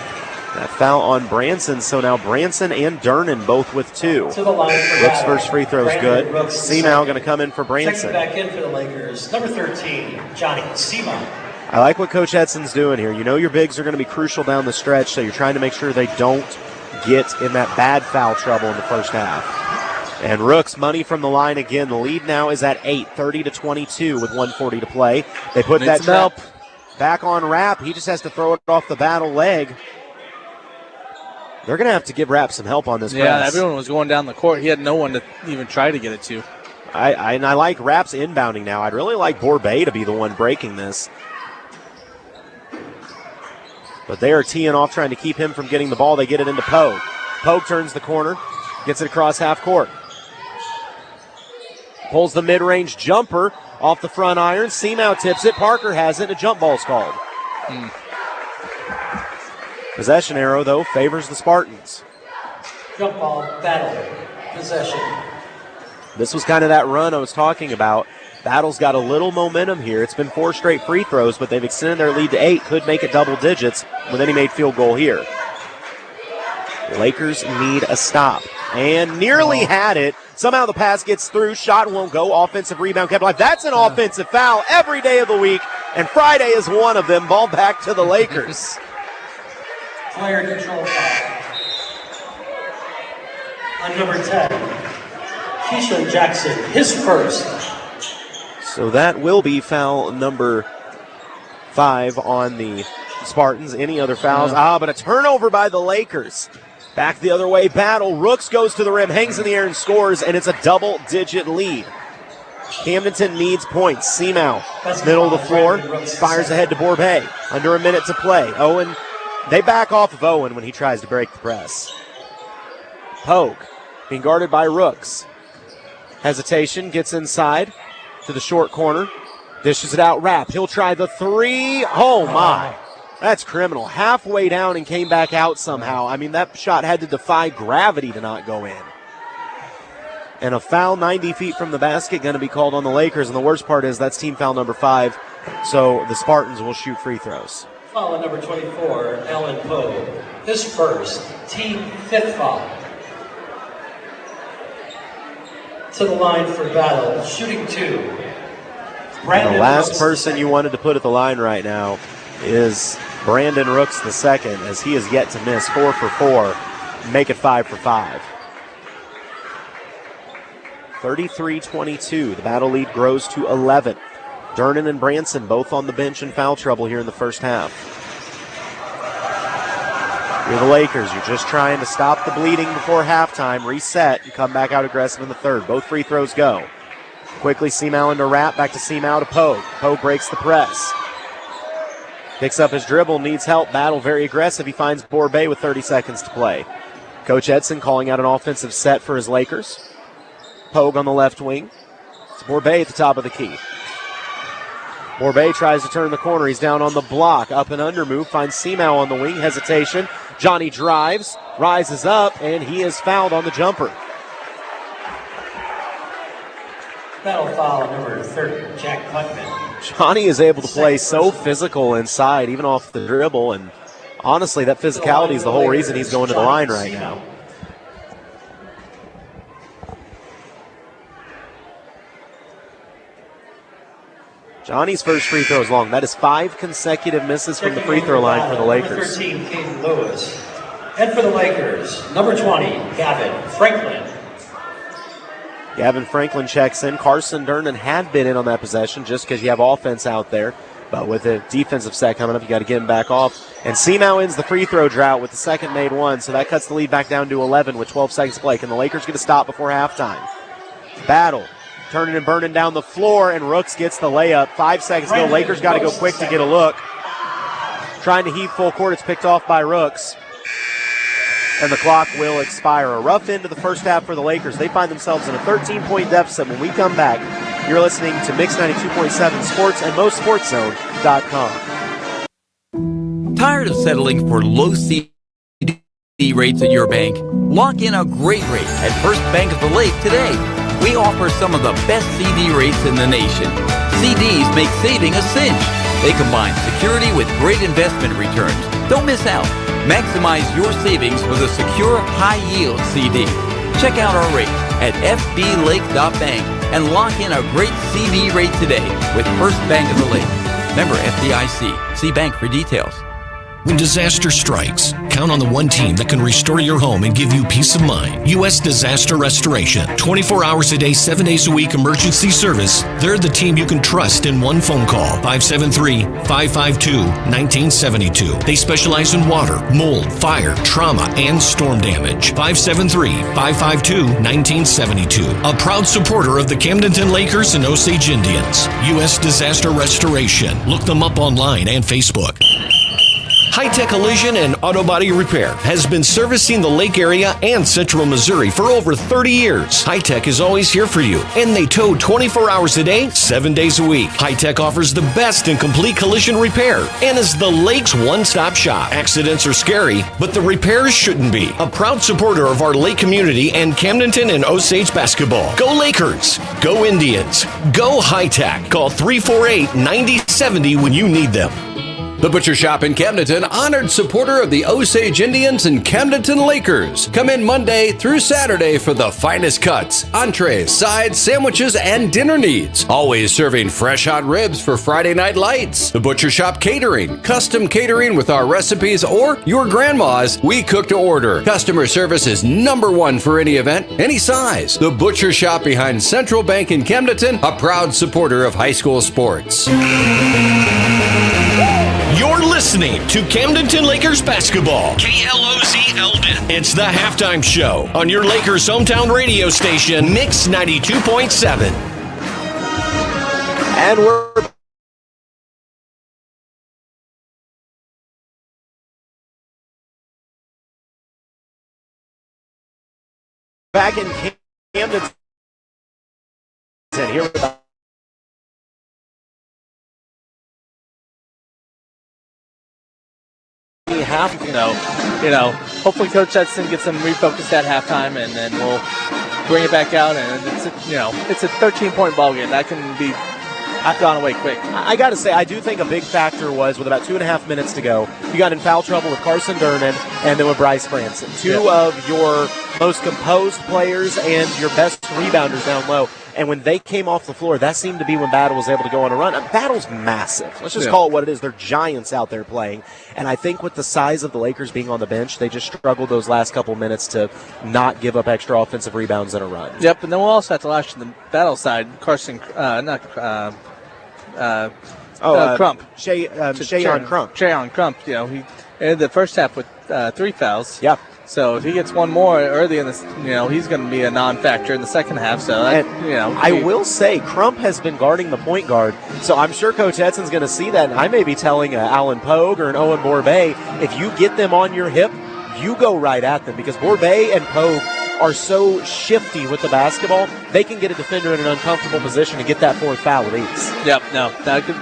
That foul on Branson, so now Branson and Durnan both with 2. To the line for Rooks' first free throw is good. Seamow going to come in for Branson. Checking back in for the Lakers, number 13, Johnny Seamow. I like what Coach Edson's doing here. You know your bigs are going to be crucial down the stretch, so you're trying to make sure they don't get in that bad foul trouble in the first half. And Rooks, money from the line again. The lead now is at 8, 30-22 with 1:40 to play. They put that trap back on Rapp. He just has to throw it off the battle leg. They're going to have to give Rapp some help on this press. Yeah, everyone was going down the court. He had no one to even try to get it to. I like Rapp's inbounding now. I'd really like Borbay to be the one breaking this. But they are teeing off, trying to keep him from getting the ball. They get it into Pogue. Pogue turns the corner, gets it across half court. Pulls the mid-range jumper off the front iron. Seamow tips it. Parker has it. A jump ball's called. Possession arrow, though, favors the Spartans. Jump ball, battle, possession. This was kind of that run I was talking about. Battle's got a little momentum here. It's been 4 straight free throws, but they've extended their lead to 8. Could make it double digits with any made field goal here. The Lakers need a stop. And nearly had it. Somehow the pass gets through. Shot won't go. Offensive rebound kept alive. That's an offensive foul every day of the week, and Friday is one of them. Ball back to the Lakers. Player control foul. On number 10, Keyshawn Jackson, his first. So that will be foul number 5 on the Spartans. Any other fouls? But a turnover by the Lakers. Back the other way, Battle. Rooks goes to the rim, hangs in the air and scores, and it's a double-digit lead. Camdenton needs points. Seamow, middle of the floor, fires ahead to Borbay. Under a minute to play. Owen, they back off of Owen when he tries to break the press. Pogue being guarded by Rooks. Hesitation, gets inside to the short corner. Dishes it out, Rapp. He'll try the three. Oh, my. That's criminal. Halfway down and came back out somehow. I mean, that shot had to defy gravity to not go in. And a foul 90 feet from the basket going to be called on the Lakers. And the worst part is that's team foul number 5. So the Spartans will shoot free throws. Foul number 24, Alan Pogue. His first, team 5th foul. To the line for Battle, shooting 2. The last person you wanted to put at the line right now is Brandon Rooks II, as he has yet to miss. 4 for 4, make it 5 for 5. 33-22, the Battle lead grows to 11. Durnan and Branson both on the bench in foul trouble here in the first half. You're the Lakers, you're just trying to stop the bleeding before halftime, reset, and come back out aggressive in the third. Both free throws go. Quickly, Seamow into Rapp, back to Seamow to Pogue. Pogue breaks the press. Picks up his dribble, needs help. Battle very aggressive. He finds Borbay with 30 seconds to play. Coach Edson calling out an offensive set for his Lakers. Pogue on the left wing. It's Borbay at the top of the key. Borbay tries to turn the corner. He's down on the block. Up and under move. Finds Seamow on the wing. Hesitation. Johnny drives, rises up, and he is fouled on the jumper. Battle foul number 30, Jack Putman. Johnny is able to play so physical inside, even off the dribble, and honestly, that physicality is the whole reason he's going to the line right now. Johnny's first free throw is long. That is 5 consecutive misses from the free throw line for the Lakers. Number 13, Caden Lewis. And for the Lakers, number 20, Gavin Franklin. Gavin Franklin checks in. Carson Durnan had been in on that possession just because you have offense out there. But with a defensive set coming up, you got to get him back off. And Seamow ends the free throw drought with the second made one, so that cuts the lead back down to 11 with 12 seconds to play. Can the Lakers get a stop before halftime? Battle. Turning and burning down the floor, and Rooks gets the layup. 5 seconds to go. Lakers got to go quick to get a look. Trying to heave full court. It's picked off by Rooks. And the clock will expire. A rough end to the first half for the Lakers. They find themselves in a 13-point deficit. When we come back, you're listening to Mix 92.7 Sports and MoSportsZone.com. Tired of settling for low CD rates at your bank? Lock in a great rate at First Bank of the Lake today. We offer some of the best CD rates in the nation. CDs make saving a cinch. They combine security with great investment returns. Don't miss out. Maximize your savings with a secure, high-yield CD. Check out our rates at fblake.bank and lock in a great CD rate today with First Bank of the Lake. Member FDIC. See bank for details. When disaster strikes, count on the one team that can restore your home and give you peace of mind. U.S. Disaster Restoration. 24 hours a day, 7 days a week emergency service. They're the team you can trust in one phone call. 573-552-1972. They specialize in water, mold, fire, trauma, and storm damage. 573-552-1972. A proud supporter of the Camdenton Lakers and Osage Indians. U.S. Disaster Restoration. Look them up online and Facebook. High-Tech Collision and Auto Body Repair has been servicing the Lake area and Central Missouri for over 30 years. High-Tech is always here for you, and they tow 24 hours a day, 7 days a week. High-Tech offers the best in complete collision repair and is the Lake's one-stop shop. Accidents are scary, but the repairs shouldn't be. A proud supporter of our Lake community and Camdenton and Osage basketball. Go Lakers! Go Indians! Go High-Tech! Call 348-9070 when you need them. The Butcher Shop in Camdenton, honored supporter of the Osage Indians and Camdenton Lakers. Come in Monday through Saturday for the finest cuts, entrees, sides, sandwiches, and dinner needs. Always serving fresh hot ribs for Friday night lights. The Butcher Shop Catering, custom catering with our recipes or your grandma's, we cook to order. Customer service is #1 for any event, any size. The Butcher Shop behind Central Bank in Camdenton, a proud supporter of high school sports. You're listening to Camdenton Lakers basketball. KLOZ Eldon. It's the halftime show on your Lakers hometown radio station, Mix 92.7. And we're back in Camdenton here with the half. Hopefully Coach Edson gets them refocused at halftime, and then we'll bring it back out. And it's a 13-point ball game that can be gone away quick. I got to say, I do think a big factor was with about 2.5 minutes to go, you got in foul trouble with Carson Durnan and then with Bryce Franson. Two of your most composed players and your best rebounders down low. And when they came off the floor, that seemed to be when Battle was able to go on a run. Battle's massive. Let's just call it what it is. They're giants out there playing. And I think with the size of the Lakers being on the bench, they just struggled those last couple minutes to not give up extra offensive rebounds in a run. Yep, and then we'll also have to lash to the Battle side. Carson, Crump. Shayon Crump. Shayon Crump, he ended the first half with 3 fouls. Yeah. So if he gets one more early in this, he's going to be a non-factor in the second half. So I will say Crump has been guarding the point guard, so I'm sure Coach Edson's going to see that. And I may be telling Alan Pogue or an Owen Borbet, if you get them on your hip, you go right at them, because Borbet and Pogue are so shifty with the basketball, they can get a defender in an uncomfortable position and get that fourth foul with ease. Yep, that could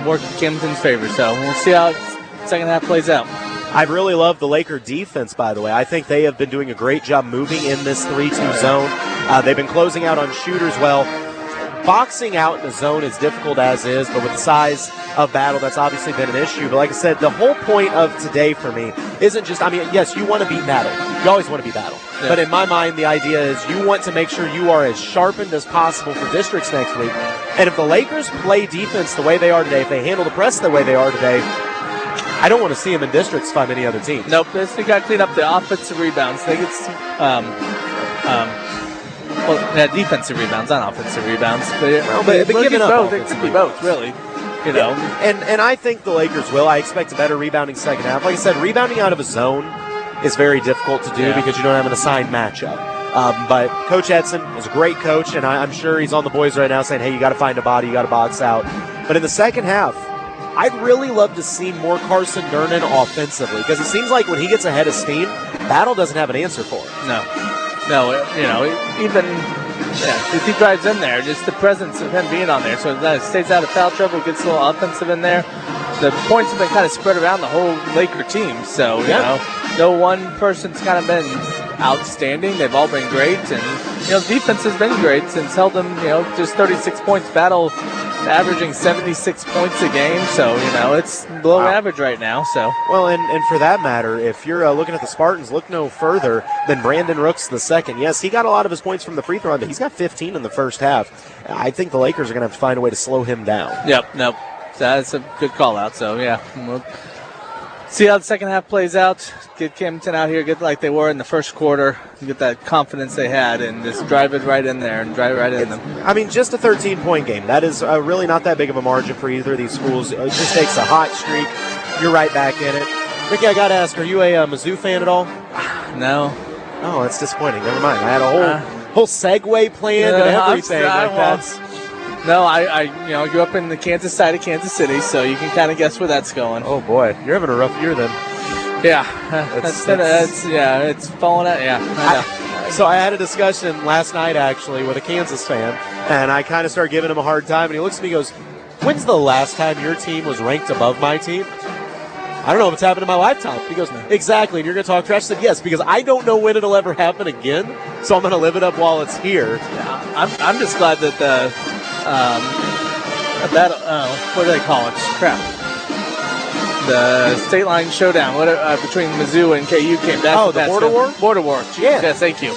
work in Camdenton's favor. So we'll see how the second half plays out. I really love the Laker defense, by the way. I think they have been doing a great job moving in this 3-2 zone. They've been closing out on shooters well. Boxing out in the zone is difficult as is, but with the size of Battle, that's obviously been an issue. But like I said, the whole point of today for me isn't just, yes, you want to beat Battle. You always want to beat Battle. Yeah. But in my mind, the idea is you want to make sure you are as sharpened as possible for districts next week. And if the Lakers play defense the way they are today, if they handle the press the way they are today, I don't want to see them in districts fight any other team. Nope, they got to clean up the offensive rebounds. They get defensive rebounds, not offensive rebounds. But giving both, it could be both, really. And I think the Lakers will. I expect a better rebounding second half. Like I said, rebounding out of a zone is very difficult to do because you don't have an assigned matchup. But Coach Edson is a great coach, and I'm sure he's on the boys right now saying, hey, you got to find a body, you got to box out. But in the second half, I'd really love to see more Carson Durnan offensively, because it seems like when he gets ahead of steam, Battle doesn't have an answer for it. No, even if he drives in there, just the presence of him being on there, so that stays out of foul trouble, gets a little offensive in there. The points have been kind of spread around the whole Laker team, so no one person's kind of been outstanding. They've all been great, and defense has been great since held them just 36 points. Battle averaging 76 points a game, so it's below average right now. So and for that matter, if you're looking at the Spartans, look no further than Brandon Rooks the second. Yes, he got a lot of his points from the free throw line, but he's got 15 in the first half. I think the Lakers are going to have to find a way to slow him down. Nope. That's a good call out. So we'll see how the second half plays out. Get Camdenton out here, get like they were in the first quarter, get that confidence they had, and just drive it right in there and drive it right in them. Just a 13-point game. That is really not that big of a margin for either of these schools. It just takes a hot streak. You're right back in it. Ricky, I got to ask, are you a Mizzou fan at all? No. Oh, that's disappointing. Never mind. I had a whole segue planned and everything like that. No, I grew up in the Kansas side of Kansas City, so you can kind of guess where that's going. Oh boy, you're having a rough year then. Yeah, it's falling out. Yeah, I know. So I had a discussion last night actually with a Kansas fan, and I kind of started giving him a hard time, and he looks at me and goes, "When's the last time your team was ranked above my team?" I don't know if it's happened in my lifetime. He goes, exactly, and you're going to talk trash? I said, yes, because I don't know when it'll ever happen again, so I'm going to live it up while it's here. Yeah, I'm just glad that the what do they call it? Crap. The state line showdown between Mizzou and KU came back. Oh, the border war? Border war. Yeah. Yes, thank you.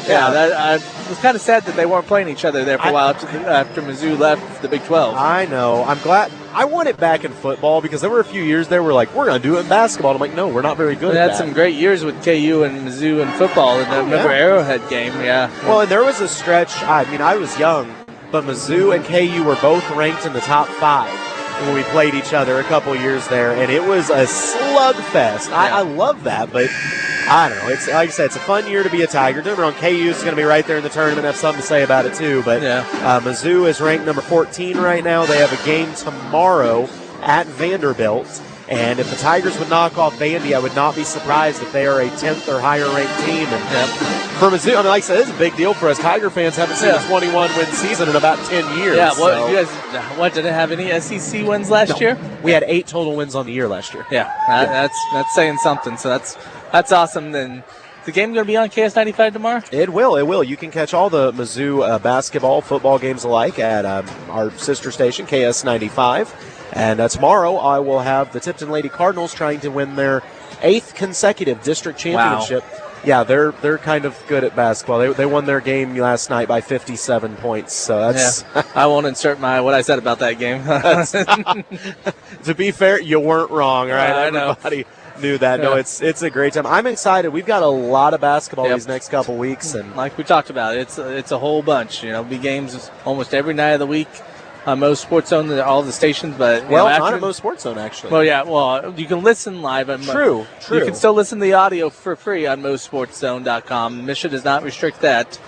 Yeah, I was kind of sad that they weren't playing each other there for a while after Mizzou left the Big 12. I know. I'm glad. I want it back in football because there were a few years there where we're going to do it in basketball. And I'm like, no, we're not very good at that. We had some great years with KU and Mizzou in football. And I remember Arrowhead game, Well, and there was a stretch. I was young, but Mizzou and KU were both ranked in the top 5 when we played each other a couple years there. And it was a slugfest. I love that, but I don't know. It's like I said, it's a fun year to be a Tiger. Don't get me wrong, KU is going to be right there in the tournament. Have something to say about it too. But Mizzou is ranked number 14 right now. They have a game tomorrow at Vanderbilt. And if the Tigers would knock off Vandy, I would not be surprised if they are a 10th or higher ranked team. And for Mizzou, I mean, like I said, this is a big deal for us. Tiger fans haven't seen a 21-win season in about 10 years. Yeah, you guys, did it have any SEC wins last year? We had 8 total wins on the year last year. Yeah, that's saying something. So that's awesome. Then the game going to be on KS95 tomorrow? It will. You can catch all the Mizzou basketball, football games alike at our sister station, KS95. And tomorrow I will have the Tipton Lady Cardinals trying to win their 8th consecutive district championship. Wow. Yeah, they're kind of good at basketball. They won their game last night by 57 points. So that's. Yeah. I won't insert what I said about that game. To be fair, you weren't wrong, right? Everybody knew that. No, it's a great time. I'm excited. We've got a lot of basketball these next couple weeks, and like we talked about, it's a whole bunch. Be games almost every night of the week. MoSportsZone, all the stations, but not at MoSportsZone actually. Well, you can listen live. True. You can still listen to the audio for free on MoSportsZone.com. Misha does not restrict that,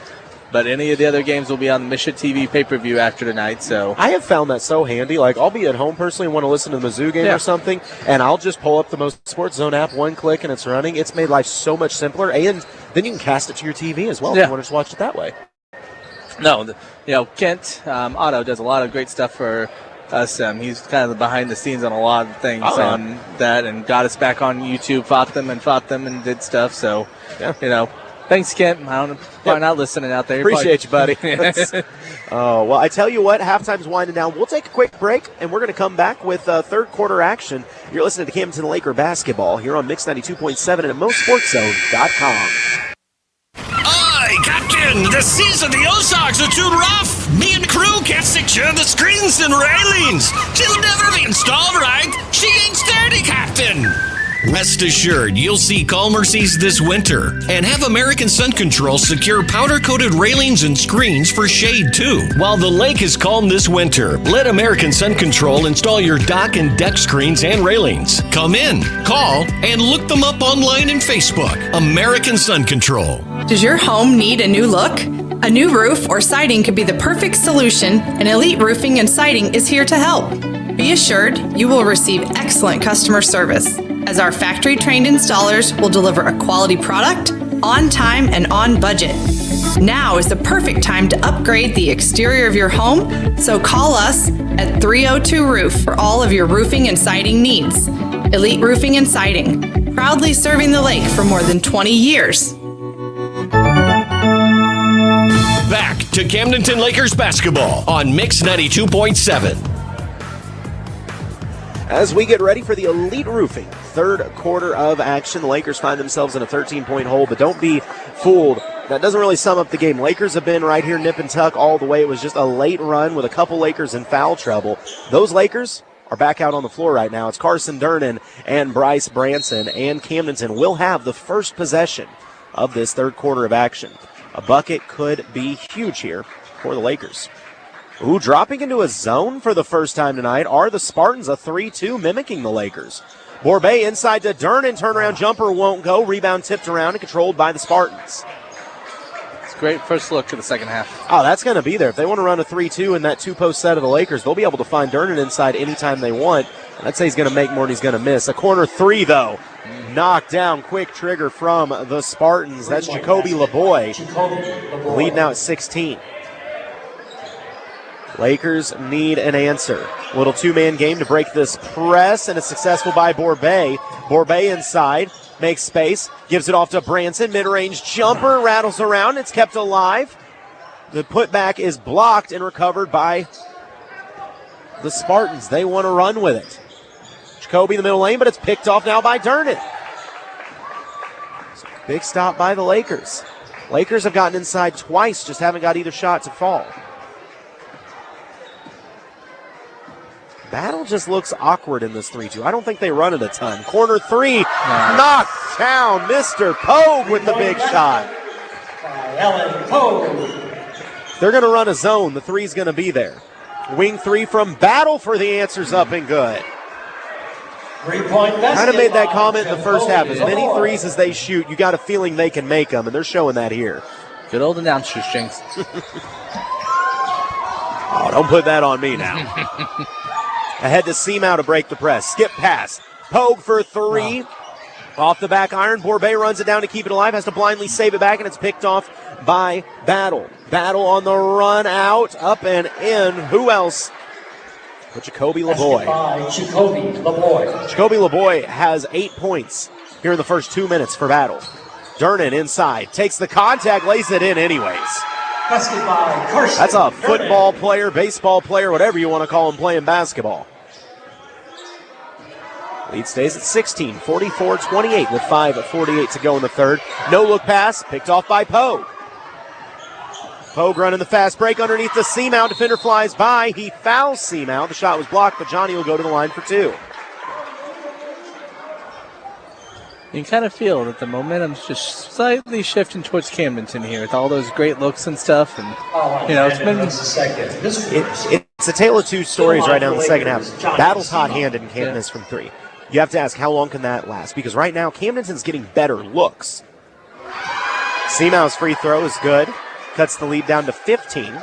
but any of the other games will be on the Misha TV pay-per-view after tonight. So I have found that so handy. Like I'll be at home personally and want to listen to the Mizzou game or something, and I'll just pull up the MoSportsZone app, one click, and it's running. It's made life so much simpler, and then you can cast it to your TV as well if you want to just watch it that way. No, Kent Otto does a lot of great stuff for us. He's kind of the behind the scenes on a lot of things on that, and got us back on YouTube, fought them and did stuff. So, thanks, Kent. I don't know, probably not listening out there. Appreciate you, buddy. Well, I tell you what, halftime's winding down. We'll take a quick break, and we're going to come back with third quarter action. You're listening to Camdenton Laker basketball here on Mix 92.7 and at MoSportsZone.com. Captain, the seas of the Ozarks are too rough. Me and crew can't secure the screens and railings. She'll never be installed right. She ain't sturdy, Captain. Rest assured, you'll see calmer seas this winter. And have American Sun Control secure powder-coated railings and screens for shade, too. While the lake is calm this winter, let American Sun Control install your dock and deck screens and railings. Come in, call, and look them up online and Facebook. American Sun Control. Does your home need a new look? A new roof or siding could be the perfect solution, and Elite Roofing and Siding is here to help. Be assured you will receive excellent customer service, as our factory-trained installers will deliver a quality product on time and on budget. Now is the perfect time to upgrade the exterior of your home, so call us at 302 Roof for all of your roofing and siding needs. Elite Roofing and Siding, proudly serving the lake for more than 20 years. Back to Camdenton Lakers basketball on Mix 92.7. As we get ready for the Elite Roofing third quarter of action, the Lakers find themselves in a 13-point hole, but don't be fooled. That doesn't really sum up the game. Lakers have been right here nip and tuck all the way. It was just a late run with a couple Lakers in foul trouble. Those Lakers are back out on the floor right now. It's Carson Durnan and Bryce Branson, and Camdenton will have the first possession of this third quarter of action. A bucket could be huge here for the Lakers. Ooh, dropping into a zone for the first time tonight are the Spartans, a 3-2 mimicking the Lakers. Borbet inside to Durnan, turnaround jumper won't go. Rebound tipped around and controlled by the Spartans. It's a great first look to the second half. Oh, that's going to be there. If they want to run a 3-2 in that two-post set of the Lakers, they'll be able to find Durnan inside anytime they want. I'd say he's going to make more than he's going to miss. A corner three, though. Knocked down, quick trigger from the Spartans. That's Jacoby LeBoy, lead now at 16. Lakers need an answer. Little two-man game to break this press, and it's successful by Borbet. Borbet inside, makes space, gives it off to Branson. Mid-range jumper, rattles around. It's kept alive. The putback is blocked and recovered by the Spartans. They want to run with it. Jacoby in the middle lane, but it's picked off now by Durnan. Big stop by the Lakers. Lakers have gotten inside twice, just haven't got either shot to fall. Battle just looks awkward in this 3-2. I don't think they run it a ton. Corner three, knocked down. Mr. Pogue with the big shot. They're going to run a zone. The three's going to be there. Wing three from Battle for the answers up and good. 3-point Kind of made that comment in the first half. As many threes as they shoot, you got a feeling they can make them, and they're showing that here. Good old announcer strings. Oh, don't put that on me now. Ahead to Seamow to break the press. Skip pass. Pogue for three. Off the back iron. Borbet runs it down to keep it alive. Has to blindly save it back, and it's picked off by Battle. Battle on the run out. Up and in. Who else? But Jacoby LaBoy. Jacoby LaBoy has 8 points here in the first 2 minutes for Battle. Durnan inside. Takes the contact. Lays it in anyways. That's a football player, baseball player, whatever you want to call him, playing basketball. Lead stays at 16, 44-28 with 5:48 to go in the third. No-look pass, picked off by Pogue. Pogue running the fast break underneath the Seamow. Defender flies by. He fouls Seamow. The shot was blocked, but Johnny will go to the line for two. You can kind of feel that the momentum's just slightly shifting towards Camdenton here with all those great looks and stuff. And, it's been... It's a tale of two stories right now in the second half. Battle's hot-handed and Camden is from three. You have to ask, how long can that last? Because right now, Camdenton's getting better looks. Seamow's free throw is good. Cuts the lead down to 15.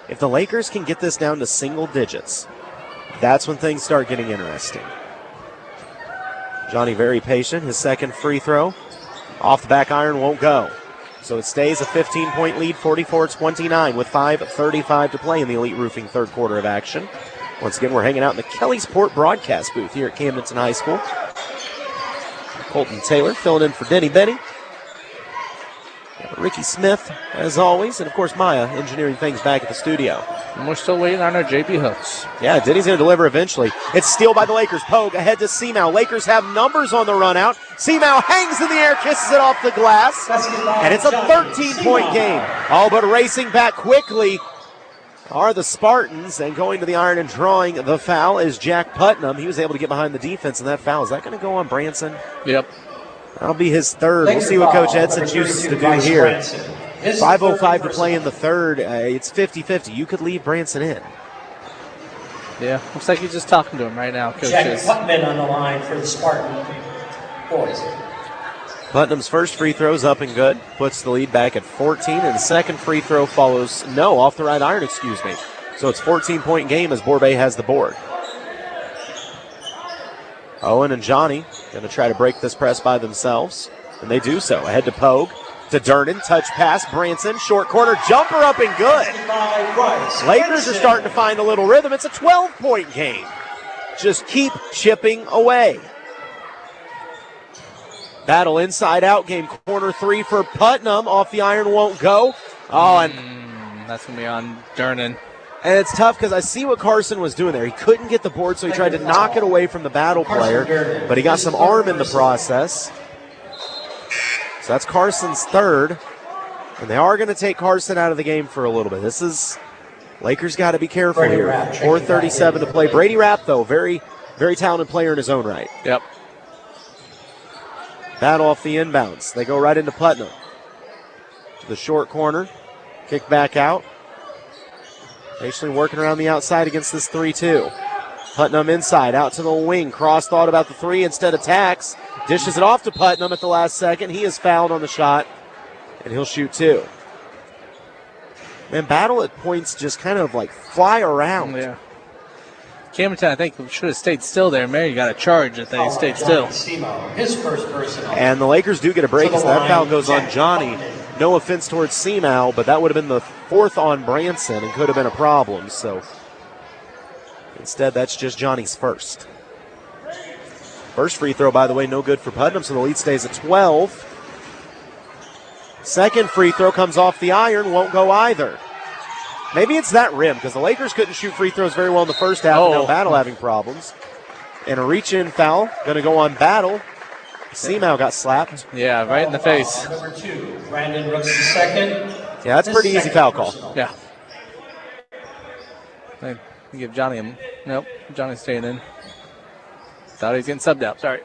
If the Lakers can get this down to single digits, that's when things start getting interesting. Johnny very patient. His second free throw off the back iron won't go. So it stays a 15-point lead, 44-29 with 5:35 to play in the Elite Roofing third quarter of action. Once again, we're hanging out in the Kellysport broadcast booth here at Camdenton High School. Colton Taylor filling in for Denny Benny. Ricky Smith, as always, and of course Maya engineering things back at the studio. And we're still waiting on our JP hooks. Yeah, Denny's going to deliver eventually. It's steal by the Lakers. Pogue ahead to Seamow. Lakers have numbers on the run out. Seamow hangs in the air, kisses it off the glass, and it's a 13-point game. All but racing back quickly are the Spartans, and going to the iron and drawing the foul is Jack Putnam. He was able to get behind the defense, and that foul, is that going to go on Branson? Yep. That'll be his third. We'll see what Coach Edson chooses to do here. 5:05 to play in the third. It's 50-50. You could leave Branson in. Yeah, looks like he's just talking to him right now, Coach. Jack Putnam on the line for the Spartan boys. Putnam's first free throw's up and good. Puts the lead back at 14, and the second free throw follows, off the right iron, excuse me. So it's 14-point game as Borbet has the board. Owen and Johnny going to try to break this press by themselves, and they do so. Ahead to Pogue, to Durnan, touch pass, Branson, short corner, jumper up and good. Lakers are starting to find a little rhythm. It's a 12-point game. Just keep chipping away. Battle inside out game, corner three for Putnam, off the iron, won't go. And that's going to be on Durnan. And it's tough because I see what Carson was doing there. He couldn't get the board, so he tried to knock it away from the Battle player, but he got some arm in the process. So that's Carson's third, and they are going to take Carson out of the game for a little bit. Lakers got to be careful here. 4:37 to play. Brady Rapp, though, very, very talented player in his own right. Yep. Battle off the inbounds. They go right into Putnam. To the short corner. Kick back out. Patiently working around the outside against this 3-2. Putnam inside, out to the wing. Cross thought about the three, instead attacks. Dishes it off to Putnam at the last second. He is fouled on the shot, and he'll shoot two. Man, Battle at points just kind of like fly around. Yeah. Camdenton, I think, should have stayed still there. Mary got a charge if they stayed still. His first personal. And the Lakers do get a break as that foul goes on Johnny. No offense towards Seamow, but that would have been the fourth on Branson and could have been a problem. So instead, that's just Johnny's first. First free throw, by the way, no good for Putnam, so the lead stays at 12. Second free throw comes off the iron, won't go either. Maybe it's that rim, because the Lakers couldn't shoot free throws very well in the first half, and now Battle having problems. And a reach-in foul, going to go on Battle. Seamow got slapped. Yeah, right in the face. Number 2, Brandon Rooks the second. Yeah, that's a pretty easy foul call. Yeah. They give Johnny a... Nope, Johnny's staying in. Thought he was getting subbed out, sorry.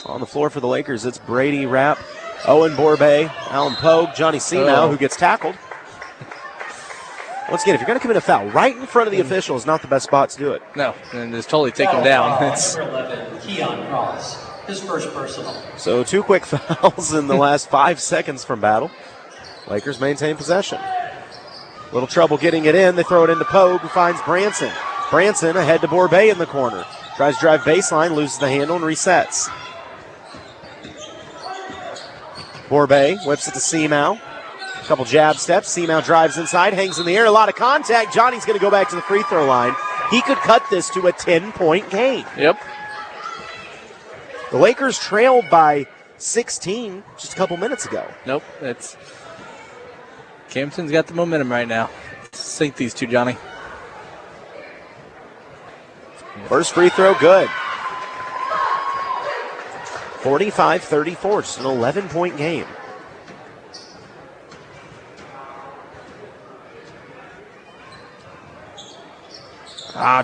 On the floor for the Lakers, it's Brady Rapp, Owen Borbet, Alan Pogue, Johnny Seamow, who gets tackled. Once again, if you're going to commit a foul right in front of the official is not the best spot to do it. No, and just totally take him down. Number 11, Keon Cross. His first personal. So 2 quick fouls in the last 5 seconds from Battle. Lakers maintain possession. Little trouble getting it in. They throw it into Pogue, who finds Branson. Branson ahead to Borbay in the corner. Tries to drive baseline, loses the handle, and resets. Borbay whips it to Seamow. Couple jab steps. Seamow drives inside, hangs in the air. A lot of contact. Johnny's going to go back to the free throw line. He could cut this to a 10-point game. Yep. The Lakers trailed by 16 just a couple minutes ago. Nope. Camdenton's got the momentum right now. Sink these two, Johnny. First free throw, good. 45-34, just an 11-point game.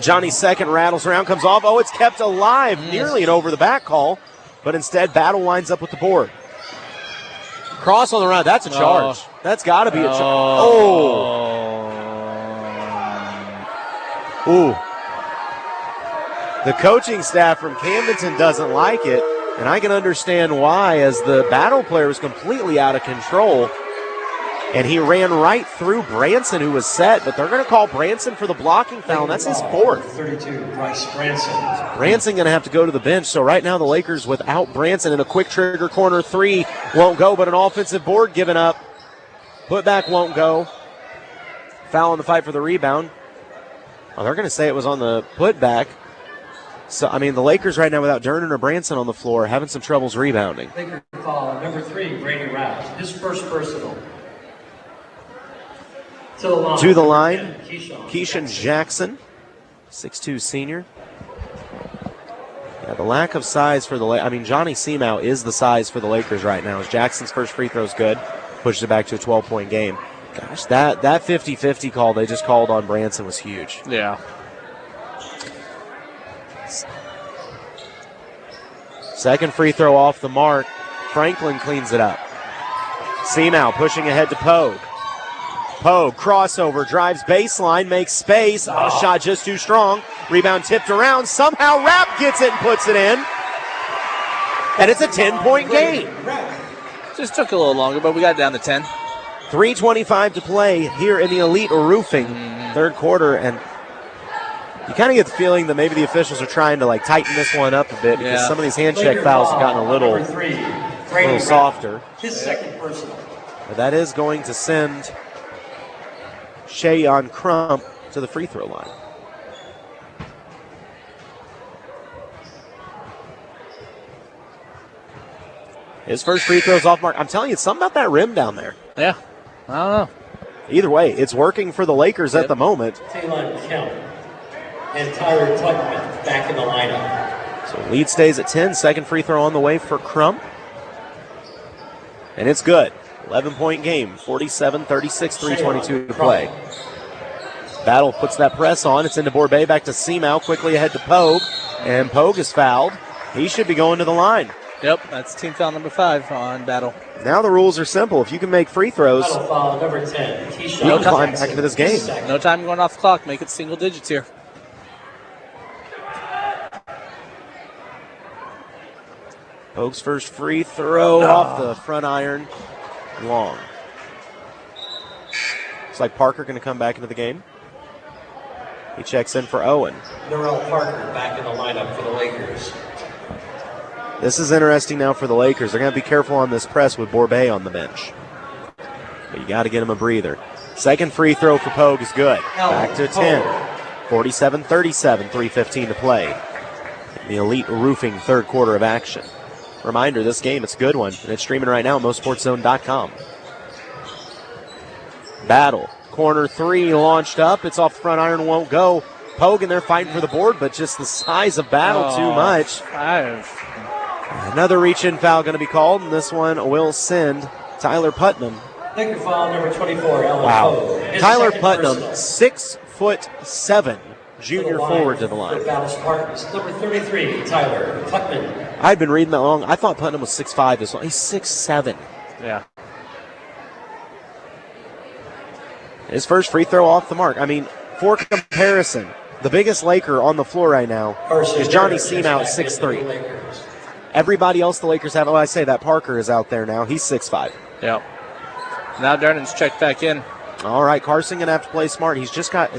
Johnny's second rattles around, comes off. Oh, it's kept alive. Nearly an over-the-back call, but instead Battle lines up with the board. Cross on the run. That's a charge. That's got to be a charge. Ooh. The coaching staff from Camdenton doesn't like it, and I can understand why, as the Battle player was completely out of control. And he ran right through Branson, who was set, but they're going to call Branson for the blocking foul, and that's his fourth. 32, Bryce Branson. Branson going to have to go to the bench, so right now the Lakers without Branson in a quick trigger corner three won't go, but an offensive board given up. Putback won't go. Foul in the fight for the rebound. Well, they're going to say it was on the putback. So, I mean, the Lakers right now without Durnan or Branson on the floor having some troubles rebounding. Laker foul number 3, Brady Rouse. His first personal. To the line, Keyshawn Jackson, 6'2 senior. Yeah, the lack of size for the Lakers. I mean, Johnny Seamow is the size for the Lakers right now. As Jackson's first free throw is good, pushes it back to a 12-point game. Gosh, that 50-50 call they just called on Branson was huge. Yeah. Second free throw off the mark. Franklin cleans it up. Seamow pushing ahead to Pogue. Pogue, crossover, drives baseline, makes space. Oh, shot just too strong. Rebound tipped around. Somehow Rapp gets it and puts it in. And it's a 10-point game. Just took a little longer, but we got down to 10. 3:25 to play here in the Elite Roofing third quarter. And you kind of get the feeling that maybe the officials are trying to tighten this one up a bit because some of these hand check fouls have gotten a little softer. His second personal. But that is going to send Shayon Crump to the free throw line. His first free throw's off mark. I'm telling you, it's something about that rim down there. Yeah, I don't know. Either way, it's working for the Lakers at the moment. Taylor Kemp and Tyler Tuckman back in the lineup. So lead stays at 10. Second free throw on the way for Crump. And it's good. 11-point game, 47-36, 3:22 to play. Battle puts that press on. It's into Borbay, back to Seamow, quickly ahead to Pogue. And Pogue is fouled. He should be going to the line. Yep, that's team foul number 5 on Battle. Now the rules are simple. If you can make free throws, Foul number 10, you can climb back into this game. No time going off the clock. Make it single digits here. Pogue's first free throw off the front iron. Long. Looks like Parker going to come back into the game. He checks in for Owen. Darrell Parker back in the lineup for the Lakers. This is interesting now for the Lakers. They're going to be careful on this press with Borbay on the bench. But you got to get him a breather. Second free throw for Pogue is good. Back to 10. 47-37, 3:15 to play. The Elite Roofing third quarter of action. Reminder, this game, it's a good one, and it's streaming right now at MoSportsZone.com. Battle. Corner three launched up. It's off the front iron, won't go. Pogue in there fighting for the board, but just the size of Battle too much. Another reach-in foul going to be called, and this one will send Tyler Putnam. Laker foul number 24, Alan Pogue. Tyler Putnam, 6'7", junior forward to the line. Battle's partners, number 33, Tyler Tuckman. I'd been reading that long. I thought Putnam was 6'5" this one. He's 6'7". Yeah. His first free throw off the mark. I mean, for comparison, the biggest Laker on the floor right now is Johnny Seamout at 6'3". Everybody else the Lakers have, I say that Parker is out there now. He's 6'5". Yep. Now Darden's checked back in. All right, Carson going to have to play smart. Has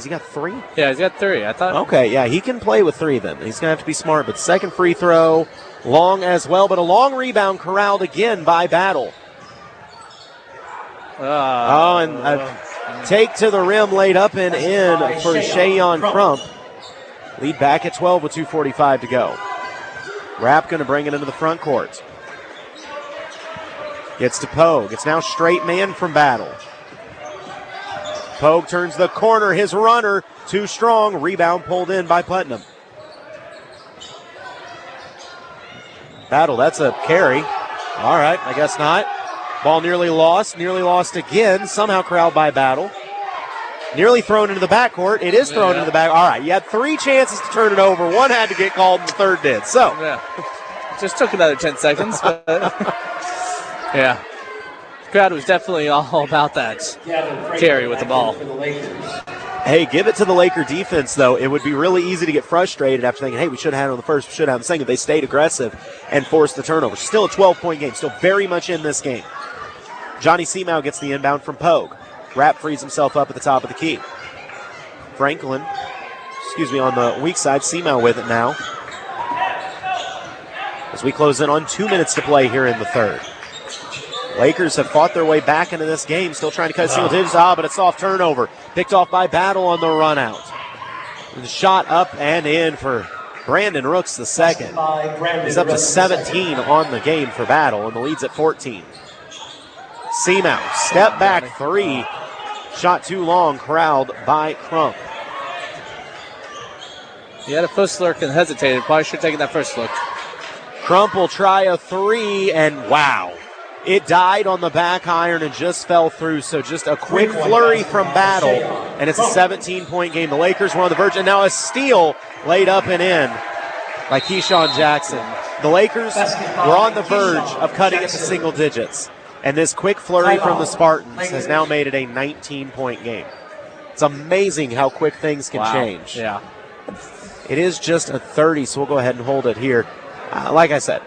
he got 3? Yeah, he's got 3. I thought. Okay, yeah, he can play with 3 then. He's going to have to be smart. But second free throw, long as well, but a long rebound corralled again by Battle. And a take to the rim laid up and in for Shayon Crump. Lead back at 12 with 2:45 to go. Rapp going to bring it into the front court. Gets to Pogue. It's now straight man from Battle. Pogue turns the corner. His runner too strong. Rebound pulled in by Putnam. Battle, that's a carry. All right, I guess not. Ball nearly lost again. Somehow corralled by Battle. Nearly thrown into the backcourt. It is thrown into the back. All right, you had 3 chances to turn it over. One had to get called, and the third did. So, just took another 10 seconds. But yeah, the crowd was definitely all about that carry with the ball. Hey, give it to the Laker defense, though. It would be really easy to get frustrated after thinking, hey, we should have had it on the first, we should have on the second. They stayed aggressive and forced the turnover. Still a 12-point game, still very much in this game. Johnny Seamout gets the inbound from Pogue. Rapp frees himself up at the top of the key. Franklin, on the weak side, Seamout with it now. As we close in on 2 minutes to play here in the third. Lakers have fought their way back into this game, still trying to cut single digits. But a soft turnover. Picked off by Battle on the run out. The shot up and in for Brandon Rooks the second. He's up to 17 on the game for Battle, and the lead's at 14. Seamout, step back 3. Shot too long, corralled by Crump. He had a first look and hesitated. Probably should have taken that first look. Crump will try a 3, and wow. It died on the back iron and just fell through. So just a quick flurry from Battle, and it's a 17-point game. The Lakers were on the verge, and now a steal laid up and in by Keyshawn Jackson. The Lakers were on the verge of cutting it to single digits. And this quick flurry from the Spartans has now made it a 19-point game. It's amazing how quick things can change. Yeah. It is just a 30, so we'll go ahead and hold it here. Like I said,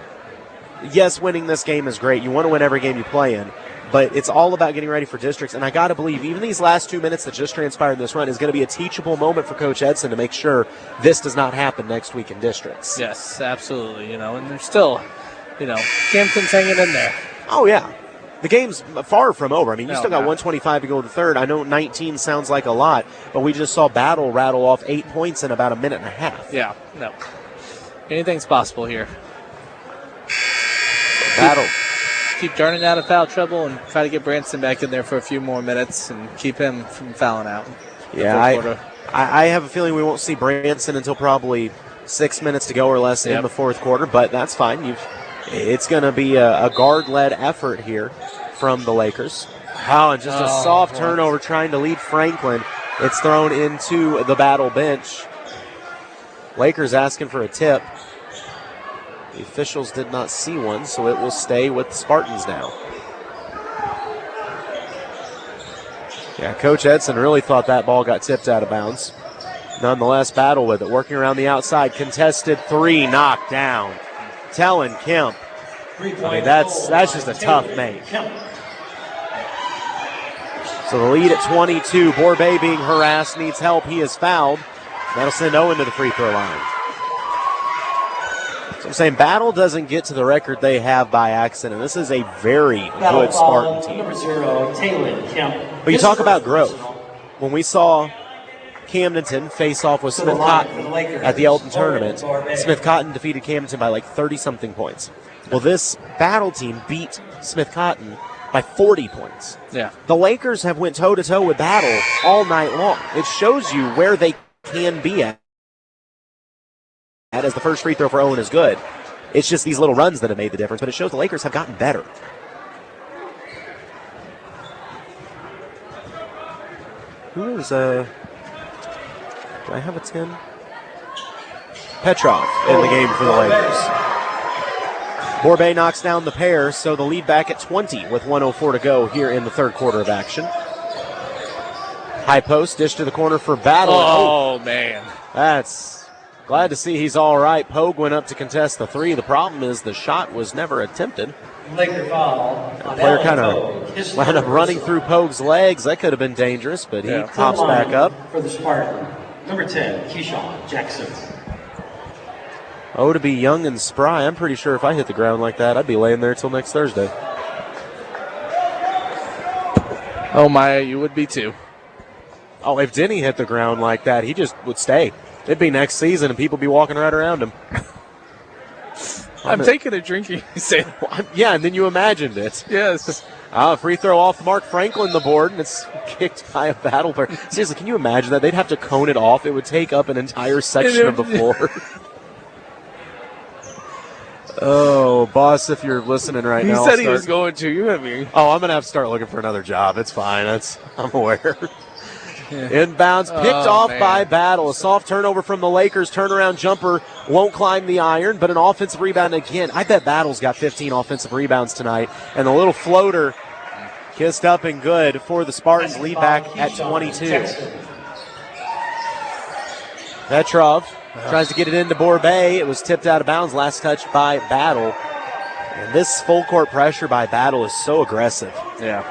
yes, winning this game is great. You want to win every game you play in, but it's all about getting ready for districts. And I got to believe even these last 2 minutes that just transpired in this run is going to be a teachable moment for Coach Edson to make sure this does not happen next week in districts. Yes, absolutely. And there's still, Camdenton's hanging in there. Oh, yeah. The game's far from over. I mean, you still got 125 to go in the third. I know 19 sounds like a lot, but we just saw Battle rattle off 8 points in about a minute and a half. Yeah, no. Anything's possible here. Battle. Keep Darden out of foul trouble and try to get Branson back in there for a few more minutes and keep him from fouling out. Yeah, I have a feeling we won't see Branson until probably 6 minutes to go or less in the fourth quarter, but that's fine. It's going to be a guard-led effort here from the Lakers. And just a soft turnover trying to lead Franklin. It's thrown into the Battle bench. Lakers asking for a tip. The officials did not see one, so it will stay with the Spartans now. Yeah, Coach Edson really thought that ball got tipped out of bounds. Nonetheless, Battle with it. Working around the outside. Contested 3, knocked down. Tellin Kemp. I mean, that's just a tough make. So the lead at 22. Borbet being harassed, needs help. He is fouled. That'll send Owen to the free throw line. So I'm saying Battle doesn't get to the record they have by accident. This is a very good Spartan team. Number 0, Taylen Kemp. But you talk about growth. When we saw Camdenton face off with Smith Cotton at the Elton tournament, Smith Cotton defeated Camdenton by like 30-something points. Well, this Battle team beat Smith Cotton by 40 points. Yeah. The Lakers have went toe-to-toe with Battle all night long. It shows you where they can be at as the first free throw for Owen is good. It's just these little runs that have made the difference, but it shows the Lakers have gotten better. Who is do I have a 10? Petrov in the game for the Lakers. Borbet knocks down the pair, so the lead back at 20 with 1:04 to go here in the third quarter of action. High post, dish to the corner for Battle. Oh, man. That's glad to see he's all right. Pogue went up to contest the three. The problem is the shot was never attempted. Laker foul. The player kind of wound up running through Pogue's legs. That could have been dangerous, but he pops back up. For the Spartan, number 10, Keyshawn Jackson. Oh, to be young and spry. I'm pretty sure if I hit the ground like that, I'd be laying there till next Thursday. Oh, Maya, you would be too. Oh, if Denny hit the ground like that, he just would stay. It'd be next season, and people be walking right around him. I'm taking a drink. You say, yeah, and then you imagined it. Yes. Free throw off Mark Franklin, the board, and it's kicked by a Battle player. Seriously, can you imagine that? They'd have to cone it off. It would take up an entire section of the floor. Oh, boss, if you're listening right now. He said he was going to. You and me. Oh, I'm going to have to start looking for another job. It's fine. I'm aware. Inbounds, picked off by Battle. A soft turnover from the Lakers. Turnaround jumper won't climb the iron, but an offensive rebound again. I bet Battle's got 15 offensive rebounds tonight. And the little floater kissed up and good for the Spartans. Lead back at 22. Petrov tries to get it into Borbay. It was tipped out of bounds. Last touch by Battle. And this full court pressure by Battle is so aggressive. Yeah.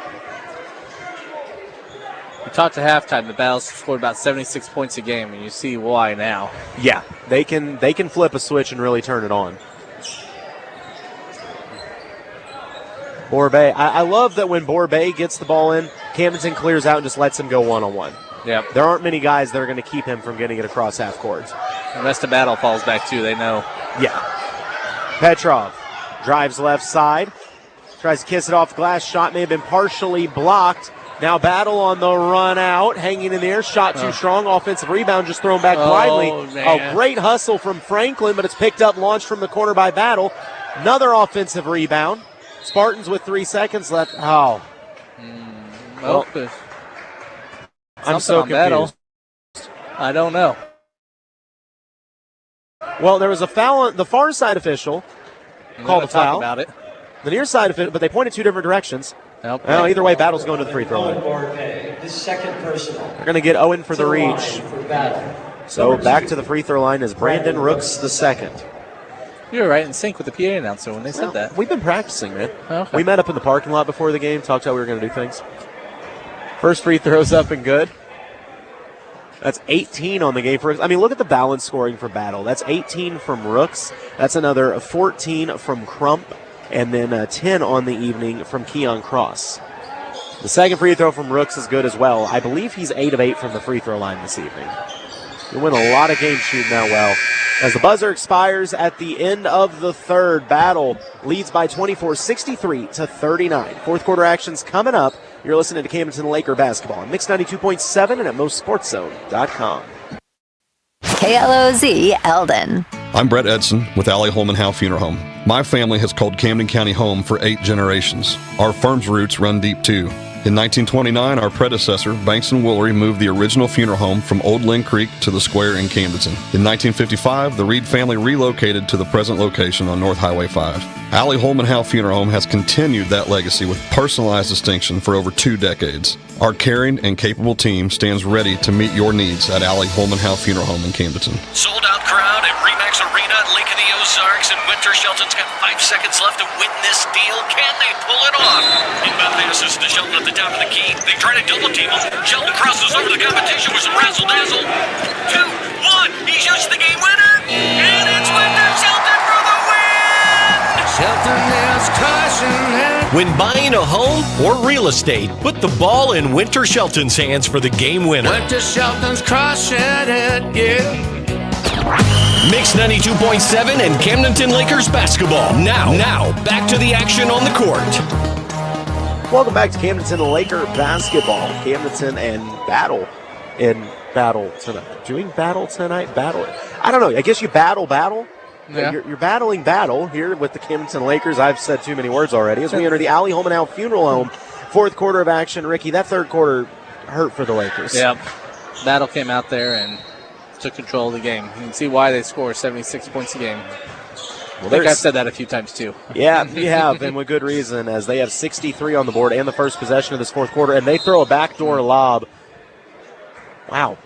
We talked at halftime. The Battles scored about 76 points a game, and you see why now. Yeah, they can flip a switch and really turn it on. Borbay, I love that when Borbay gets the ball in, Camdenton clears out and just lets him go one-on-one. Yep. There aren't many guys that are going to keep him from getting it across half court. The rest of Battle falls back too. They know. Yeah. Petrov drives left side, tries to kiss it off glass. Shot may have been partially blocked. Now Battle on the run out, hanging in the air. Shot too strong. Offensive rebound just thrown back blindly. Man. A great hustle from Franklin, but it's picked up, launched from the corner by Battle. Another offensive rebound. Spartans with 3 seconds left. Oh. Well, I'm so confused. Battle. I don't know. Well, there was a foul on the far side official. Called a foul. About it. The near side of it, but they pointed two different directions. Okay. Well, either way, Battle's going to the free throw line. His second personal. They're going to get Owen for the reach. So back to the free throw line is Brandon Rooks the second. You were right in sync with the PA announcer when they said that. We've been practicing, man. Okay. We met up in the parking lot before the game, talked how we were going to do things. First free throw's up and good. That's 18 on the game for Rooks. I mean, look at the balance scoring for Battle. That's 18 from Rooks. That's another 14 from Crump. And then 10 on the evening from Keon Cross. The second free throw from Rooks is good as well. I believe he's 8 of 8 from the free throw line this evening. He'll win a lot of games shooting that well. As the buzzer expires at the end of the third, Battle leads by 24, 63-39. Fourth quarter action's coming up. You're listening to Camdenton Laker basketball on Mix 92.7 and at MoSportsZone.com. KLOZ Eldon. I'm Brett Edson with Allie Holman Howe Funeral Home. My family has called Camden County home for 8 generations. Our firm's roots run deep too. In 1929, our predecessor, Banks & Woolery, moved the original funeral home from Old Lynn Creek to the square in Camdenton. In 1955, the Reed family relocated to the present location on North Highway 5. Allie Holman Howe Funeral Home has continued that legacy with personalized distinction for over 2 decades. Our caring and capable team stands ready to meet your needs at Allie Holman Howe Funeral Home in Camdenton. Sold out crowd at Remax Arena at Lake of the Ozarks, and Winter Shelton's got 5 seconds left to win this deal. Can they pull it off? Inbound passes to Shelton at the top of the key. They try to double team him. Shelton crosses over the competition with some razzle dazzle. 2, 1. He shoots the game winner, and it's Winter Shelton for the win. Shelton is crushing it. When buying a home or real estate, put the ball in Winter Shelton's hands for the game winner. Winter Shelton's crushing it, yeah. Mix 92.7 and Camdenton Lakers basketball. Now, back to the action on the court. Welcome back to Camdenton Laker basketball. Camdenton and Battle in battle tonight. Doing battle tonight? Battle. I don't know. I guess you battle. Yeah. You're battling Battle here with the Camdenton Lakers. I've said too many words already. As we enter the Allie Holman Howe Funeral Home, fourth quarter of action. Ricky, that third quarter hurt for the Lakers. Yep. Battle came out there and took control of the game. You can see why they score 76 points a game. I think I've said that a few times too. Yeah, you have, and with good reason, as they have 63 on the board and the first possession of this fourth quarter, and they throw a backdoor lob Wow.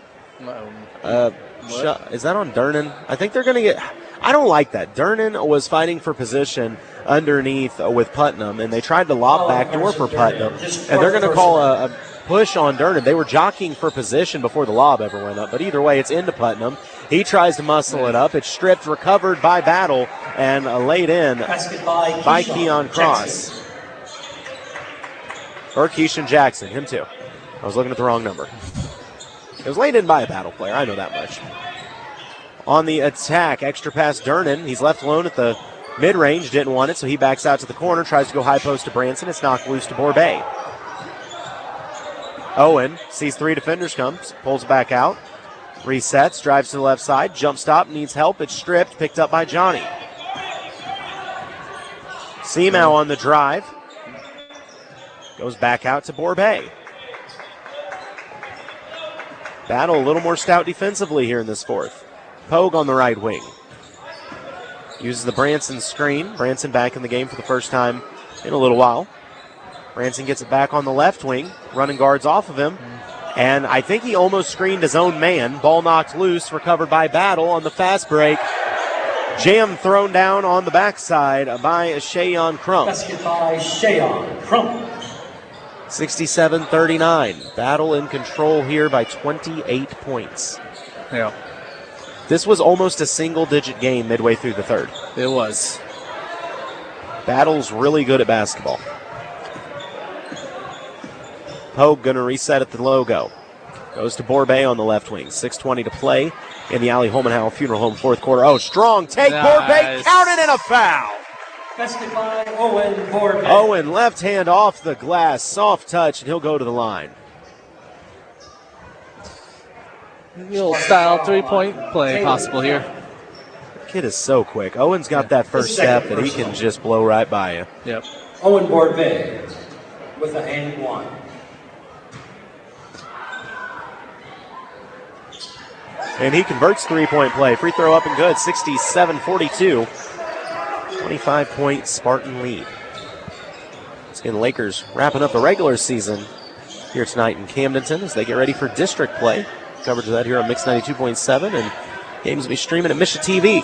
Is that on Durnan? I think they're going to get... I don't like that. Durnan was fighting for position underneath with Putnam, and they tried to lob backdoor for Putnam, and they're going to call a push on Durnan. They were jockeying for position before the lob ever went up, but either way, it's into Putnam. He tries to muscle it up. It's stripped, recovered by Battle, and laid in by Keon Cross. Or Keishan Jackson, him too. I was looking at the wrong number. It was laid in by a Battle player, I know that much. On the attack, extra pass Durnan. He's left alone at the mid-range, didn't want it, so he backs out to the corner, tries to go high post to Branson. It's knocked loose to Borbay. Owen sees three defenders come, pulls back out, resets, drives to the left side, jump stop, needs help. It's stripped, picked up by Johnny. Seamow on the drive. Goes back out to Borbay. Battle a little more stout defensively here in this fourth. Pogue on the right wing. Uses the Branson screen. Branson back in the game for the first time in a little while. Branson gets it back on the left wing. Running guards off of him. And I think he almost screened his own man. Ball knocked loose, recovered by Battle on the fast break. Jam thrown down on the backside by Shayon Crump. Basket by Shayon Crump. 67-39. Battle in control here by 28 points. Yeah. This was almost a single-digit game midway through the third. It was. Battle's really good at basketball. Pogue going to reset at the logo. Goes to Borbay on the left wing. 6:20 to play in the Ali Holmenhauer Funeral Home fourth quarter. Oh, strong take. Nice. Borbay counted and a foul. Basket by Owen Borbay. Owen, left hand off the glass. Soft touch, and he'll go to the line. Little style three-point play possible here. The kid is so quick. Owen's got that first step that he can just blow right by you. Yep. Owen Borbay with a and one. And he converts three-point play. Free throw up and good. 67-42. 25-point Spartan lead. Again, Lakers wrapping up the regular season here tonight in Camdenton as they get ready for district play. Coverage of that here on Mix 92.7, and games will be streaming at Misha TV.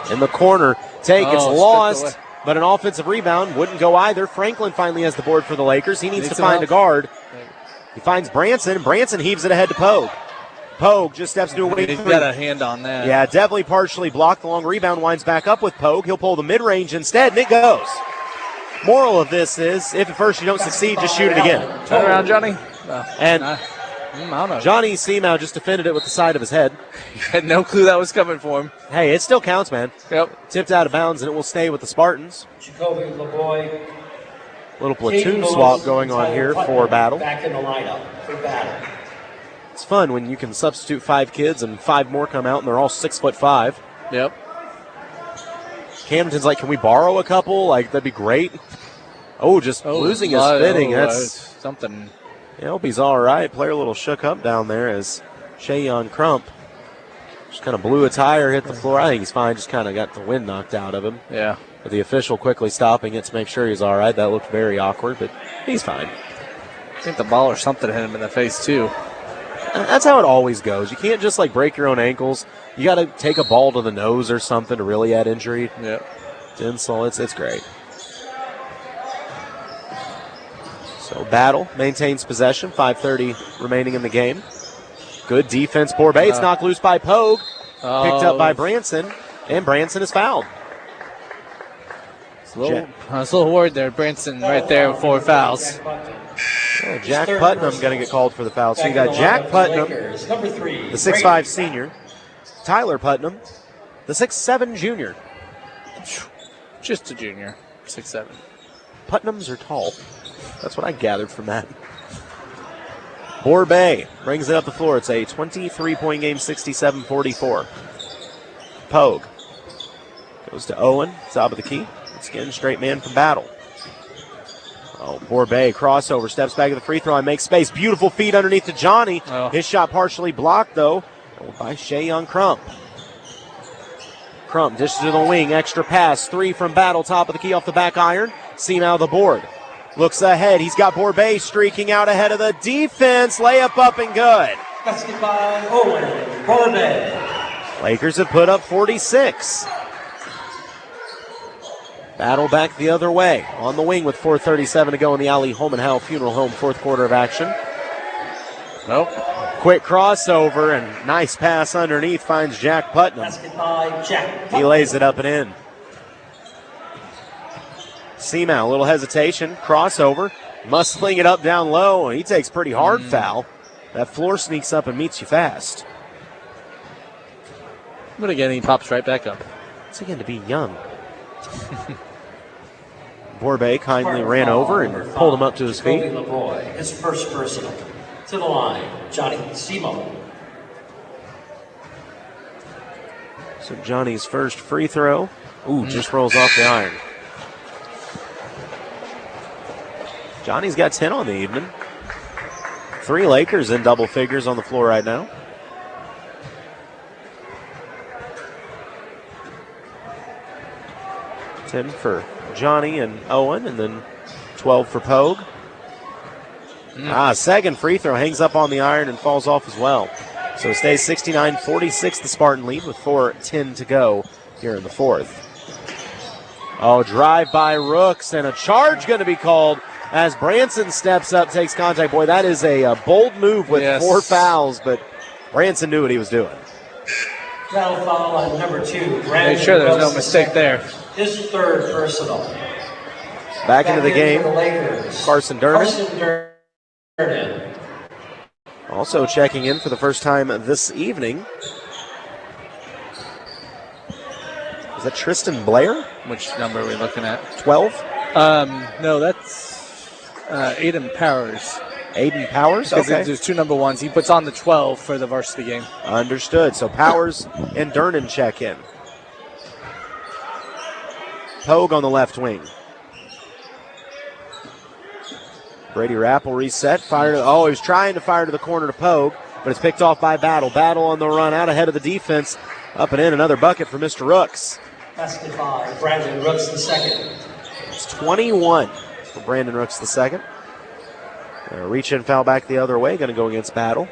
In the corner, take, it's lost, but an offensive rebound wouldn't go either. Franklin finally has the board for the Lakers. He needs to find a guard. He finds Branson, and Branson heaves it ahead to Pogue. Pogue just steps into a wing. He's got a hand on that. Yeah, definitely partially blocked. The long rebound winds back up with Pogue. He'll pull the mid-range instead, and it goes. Moral of this is, if at first you don't succeed, just shoot it again. Turn around, Johnny. And Johnny Seamow just defended it with the side of his head. He had no clue that was coming for him. Hey, it still counts, man. Yep. Tipped out of bounds, and it will stay with the Spartans. Jacoby LeBoy. Little platoon swap going on here for Battle. Back in the lineup for Battle. It's fun when you can substitute 5 kids and 5 more come out, and they're all 6'5". Yep. Camdenton's like, can we borrow a couple? Like, that'd be great. Just losing his fitting. That's something. I hope he's all right. Player a little shook up down there as Shayon Crump just kind of blew a tire, hit the floor. I think he's fine. Just kind of got the wind knocked out of him. Yeah. But the official quickly stopping it to make sure he's all right. That looked very awkward, but he's fine. I think the ball or something hit him in the face, too. That's how it always goes. You can't just, like, break your own ankles. You got to take a ball to the nose or something to really add injury. Yep. Insult, it's great. So Battle maintains possession. 5:30 remaining in the game. Good defense. Borbay. It's knocked loose by Pogue. Picked up by Branson. And Branson is fouled. I was a little worried there. Branson right there with 4 fouls. Jack Putnam going to get called for the foul. So you got Jack Putnam, the 6'5 senior. Tyler Putnam, the 6'7 junior. Just a junior. 6'7. Putnams are tall. That's what I gathered from that. Borbay brings it up the floor. It's a 23-point game, 67-44. Pogue goes to Owen, top of the key. It's again straight man from Battle. Borbay crossover, steps back to the free throw and makes space. Beautiful feed underneath to Johnny. His shot partially blocked, though, by Shayon Crump. Crump dishes to the wing, extra pass, 3 from Battle, top of the key off the back iron. Seamow the board. Looks ahead. He's got Borbay streaking out ahead of the defense. Layup up and good. Basket by Owen Borbay. Lakers have put up 46. Battle back the other way. On the wing with 4:37 to go in the Ali Holman Howell Funeral Home fourth quarter of action. Nope. Quick crossover and nice pass underneath finds Jack Putnam. Basket by Jack. He lays it up and in. Seamow, a little hesitation. Crossover. Must sling it up down low. And he takes pretty hard foul. That floor sneaks up and meets you fast. But again, he pops right back up. It's again to be young. Borbay kindly ran over and pulled him up to his feet. LeBroy, his first personal. To the line, Johnny Simo. So Johnny's first free throw. Ooh, just rolls off the iron. Johnny's got 10 on the evening. 3 Lakers in double figures on the floor right now. $10 for Johnny and Owen, and then 12 for Pogue. Second free throw hangs up on the iron and falls off as well. So it stays 69-46, the Spartan lead with 4:10 to go here in the fourth. Oh, drive by Rooks, and a charge going to be called as Branson steps up, takes contact. Boy, that is a bold move with 4 fouls, but Branson knew what he was doing. Now foul on number 2. Make sure there's no mistake there. His third personal. Back into the game, for the Lakers. Carson Durnan. Carson Durnan. Also checking in for the first time this evening. Is that Tristan Blair? Which number are we looking at? 12? No, that's Aiden Powers. Aiden Powers? Okay. There's 2 number 1s. He puts on the 12 for the varsity game. Understood. So Powers and Durnan check in. Pogue on the left wing. Brady Rapp will reset. He was trying to fire to the corner to Pogue, but it's picked off by Battle. Battle on the run out ahead of the defense. Up and in, another bucket for Mr. Rooks. Basket by Brandon Rooks the second. It's 21 for Brandon Rooks the second. Reach in foul back the other way, going to go against Battle.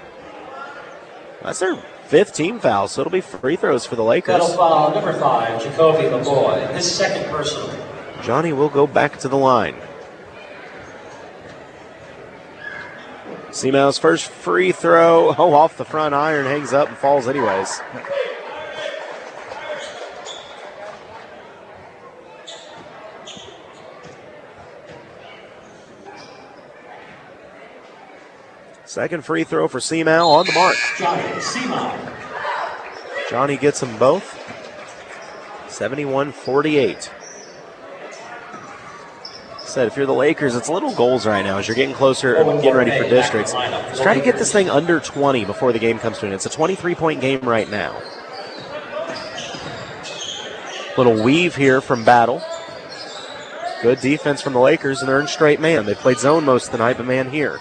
That's their 5th team foul, so it'll be free throws for the Lakers. Battle foul number 5, Jacoby LeBroy, his second personal. Johnny will go back to the line. Seamow's first free throw. Oh, off the front iron, hangs up and falls anyways. Second free throw for Seamow on the mark. Johnny Seamow. Johnny gets them both. 71-48. Said if you're the Lakers, it's little goals right now as you're getting closer, getting ready for districts. Just try to get this thing under 20 before the game comes to an end. It's a 23-point game right now. Little weave here from Battle. Good defense from the Lakers, and they're in straight man. They played zone most of the night, but man here.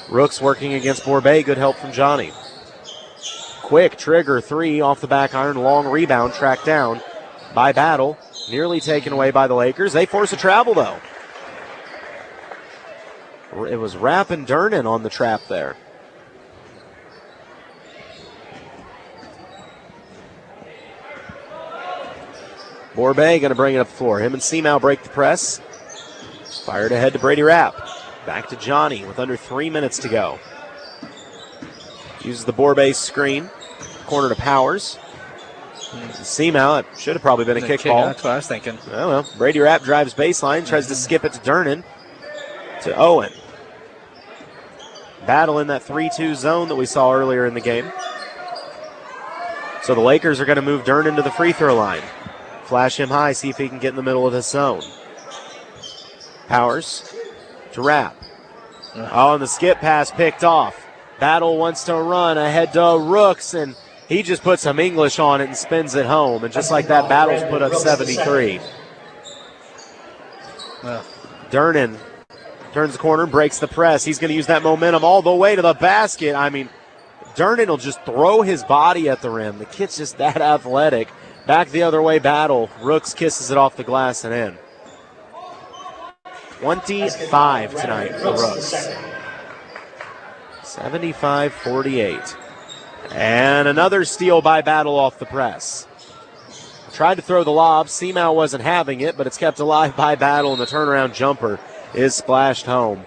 Rooks working against Borbay. Good help from Johnny. Quick trigger 3 off the back iron. Long rebound tracked down by Battle. Nearly taken away by the Lakers. They force a travel, though. It was Rapp and Durnan on the trap there. Borbay going to bring it up the floor. Him and Seamow break the press. Fired ahead to Brady Rapp. Back to Johnny with under 3 minutes to go. Uses the Borbay screen. Corner to Powers. Seamow, it should have probably been a kickball. That's what I was thinking. Oh, well, Brady Rapp drives baseline, tries to skip it to Durnan. To Owen. Battle in that 3-2 zone that we saw earlier in the game. So the Lakers are going to move Durnan to the free throw line. Flash him high, see if he can get in the middle of his zone. Powers to Rapp. Oh, and the skip pass picked off. Battle wants to run ahead to Rooks, and he just puts some English on it and spins it home. And just like that, Battle's put up 73. Durnan turns the corner, breaks the press. He's going to use that momentum all the way to the basket. I mean, Durnan will just throw his body at the rim. The kid's just that athletic. Back the other way, Battle. Rooks kisses it off the glass and in. 25 tonight for Rooks. 75-48. And another steal by Battle off the press. Tried to throw the lob. Seamow wasn't having it, but it's kept alive by Battle, and the turnaround jumper is splashed home.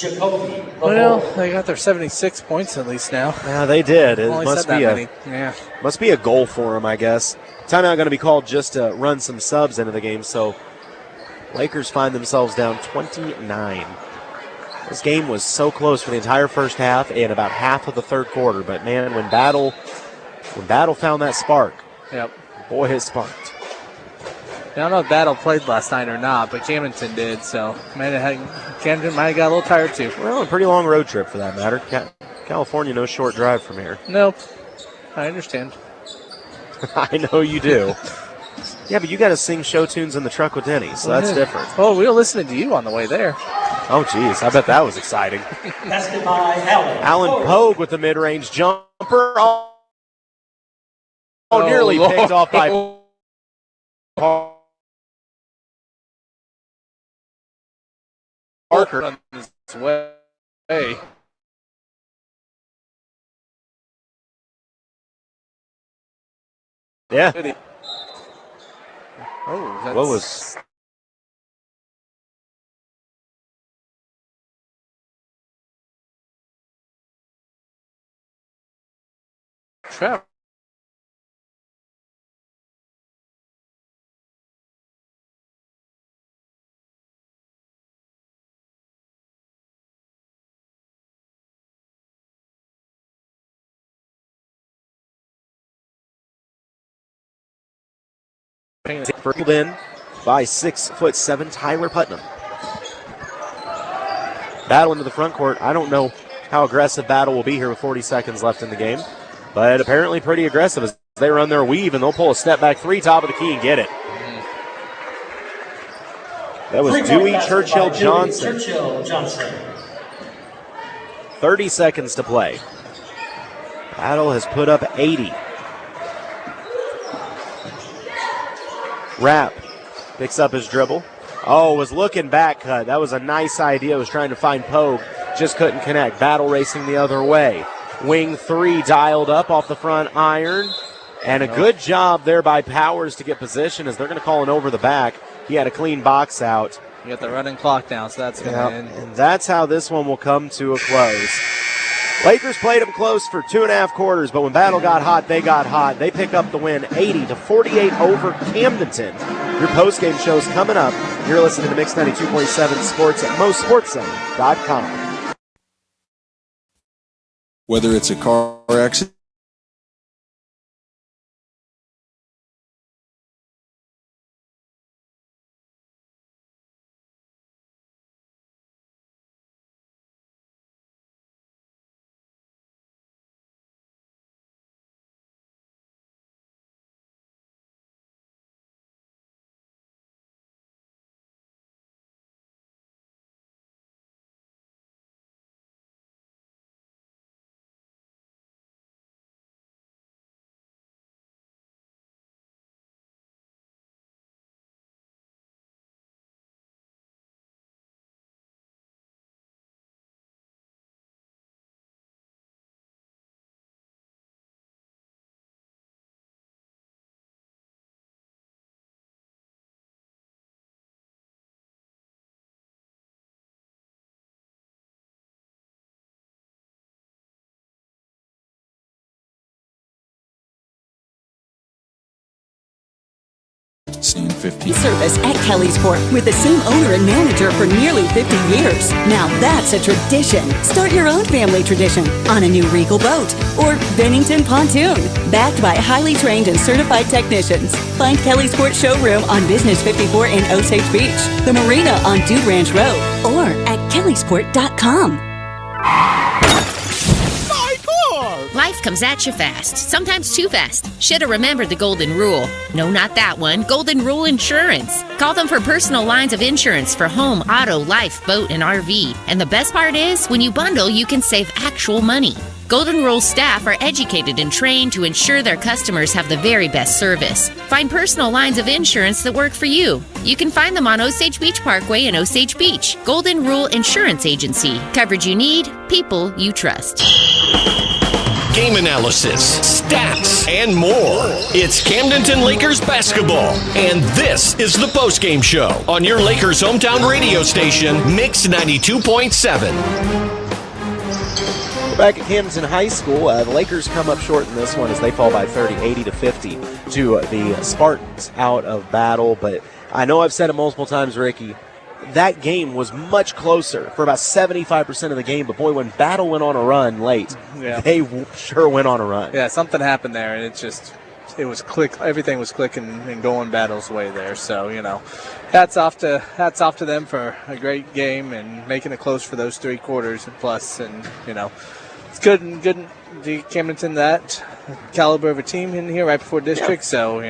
Well, they got their 76 points at least now. Yeah, they did. It must be a goal for them, I guess. Timeout going to be called just to run some subs into the game, so Lakers find themselves down 29. This game was so close for the entire first half and about half of the third quarter, but man, when Battle found that spark, boy, it sparked. I don't know if Battle played last night or not, but Camdenton did, so Camdenton might have got a little tired too. Well, a pretty long road trip for that matter. California, no short drive from here. Nope. I understand. I know you do. Yeah, but you got to sing show tunes in the truck with Denny, so that's different. Oh, we were listening to you on the way there. Oh, geez. I bet that was exciting. Basket by Allen. Allen Pogue with the mid-range jumper. Nearly picked off by Parker. On his way. Yeah. Oh, that's... What was... Trap. Circled in by 6'7" Tyler Putnam. Battle into the front court. I don't know how aggressive Battle will be here with 40 seconds left in the game, but apparently pretty aggressive as they run their weave, and they'll pull a step back three, top of the key, and get it. That was Dewey Churchill Johnson. 30 seconds to play. Battle has put up 80. Rapp picks up his dribble. Oh, was looking back cut. That was a nice idea. Was trying to find Pogue. Just couldn't connect. Battle racing the other way. Wing three dialed up off the front iron. And a good job there by Powers to get position as they're going to call an over the back. He had a clean box out. You got the running clock down, so that's going to end. And that's how this one will come to a close. Lakers played them close for 2.5 quarters, but when Battle got hot, they got hot. They pick up the win 80-48 over Camdenton. Your postgame show's coming up. You're listening to Mix 92.7 Sports at MoSportsZone.com. Whether it's a car accident, seeing 50. Service at Kellysport with the same owner and manager for nearly 50 years. Now that's a tradition. Start your own family tradition on a new Regal boat or Bennington pontoon. Backed by highly trained and certified technicians. Find Kellysport showroom on Business 54 in Osage Beach, the marina on Dude Ranch Road, or at kellysport.com. My car! Life comes at you fast, sometimes too fast. Shoulda remembered the golden rule. No, not that one. Golden Rule Insurance. Call them for personal lines of insurance for home, auto, life, boat, and RV. And the best part is, when you bundle, you can save actual money. Golden Rule staff are educated and trained to ensure their customers have the very best service. Find personal lines of insurance that work for you. You can find them on Osage Beach Parkway in Osage Beach. Golden Rule Insurance Agency. Coverage you need, people you trust. Game analysis, stats, and more. It's Camdenton Lakers basketball. And this is the postgame show on your Lakers hometown radio station, Mix 92.7. Back at Camdenton High School, the Lakers come up short in this one as they fall by 30, 80-50 to the Spartans out of Battle. But I know I've said it multiple times, Ricky, that game was much closer for about 75% of the game. But boy, when Battle went on a run late, they sure went on a run. Yeah, something happened there, and it was click. Everything was clicking and going Battle's way there. So, hats off to them for a great game and making it close for those 3 quarters and plus. And it's good to Camdenton that caliber of a team in here right before district. So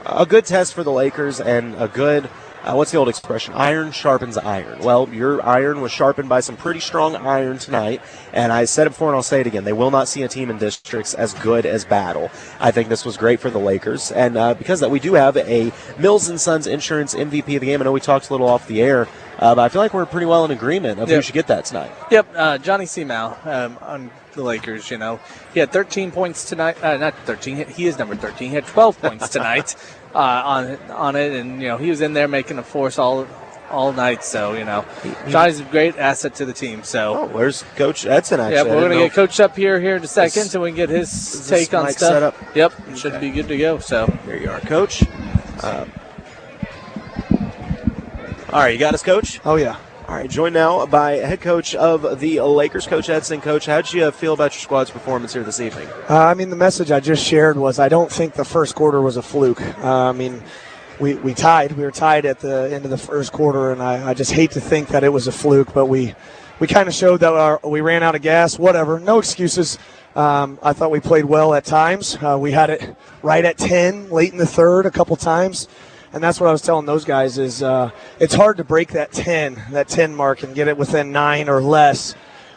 a good test for the Lakers and a good. What's the old expression? Iron sharpens iron. Well, your iron was sharpened by some pretty strong iron tonight, and I said it before and I'll say it again. They will not see a team in districts as good as Battle. I think this was great for the Lakers, and because that we do have a Mills & Sons Insurance MVP of the game. I know we talked a little off the air, but I feel like we're pretty well in agreement of who should get that tonight. Yep, Johnny Seamow on the Lakers, he had 13 points tonight. Not 13, he is number 13. He had 12 points tonight. On it, and he was in there making a force all night. So Johnny's a great asset to the team. So where's Coach Edson? Actually, yeah, we're gonna get Coach up here in a second, so we can get his take on stuff. Set up? Yep, should be good to go. So here you are, Coach. All right, you got us, Coach. Oh yeah. All right, joined now by head coach of the Lakers, Coach Edson. Coach, how did you feel about your squad's performance here this evening? The message I just shared was I don't think the first quarter was a fluke. We tied. We were tied at the end of the first quarter, and I just hate to think that it was a fluke, but we kind of showed that we ran out of gas, whatever. No excuses. I thought we played well at times. We had it right at 10 late in the third a couple times. And that's what I was telling those guys is it's hard to break that 10 mark and get it within 9 or less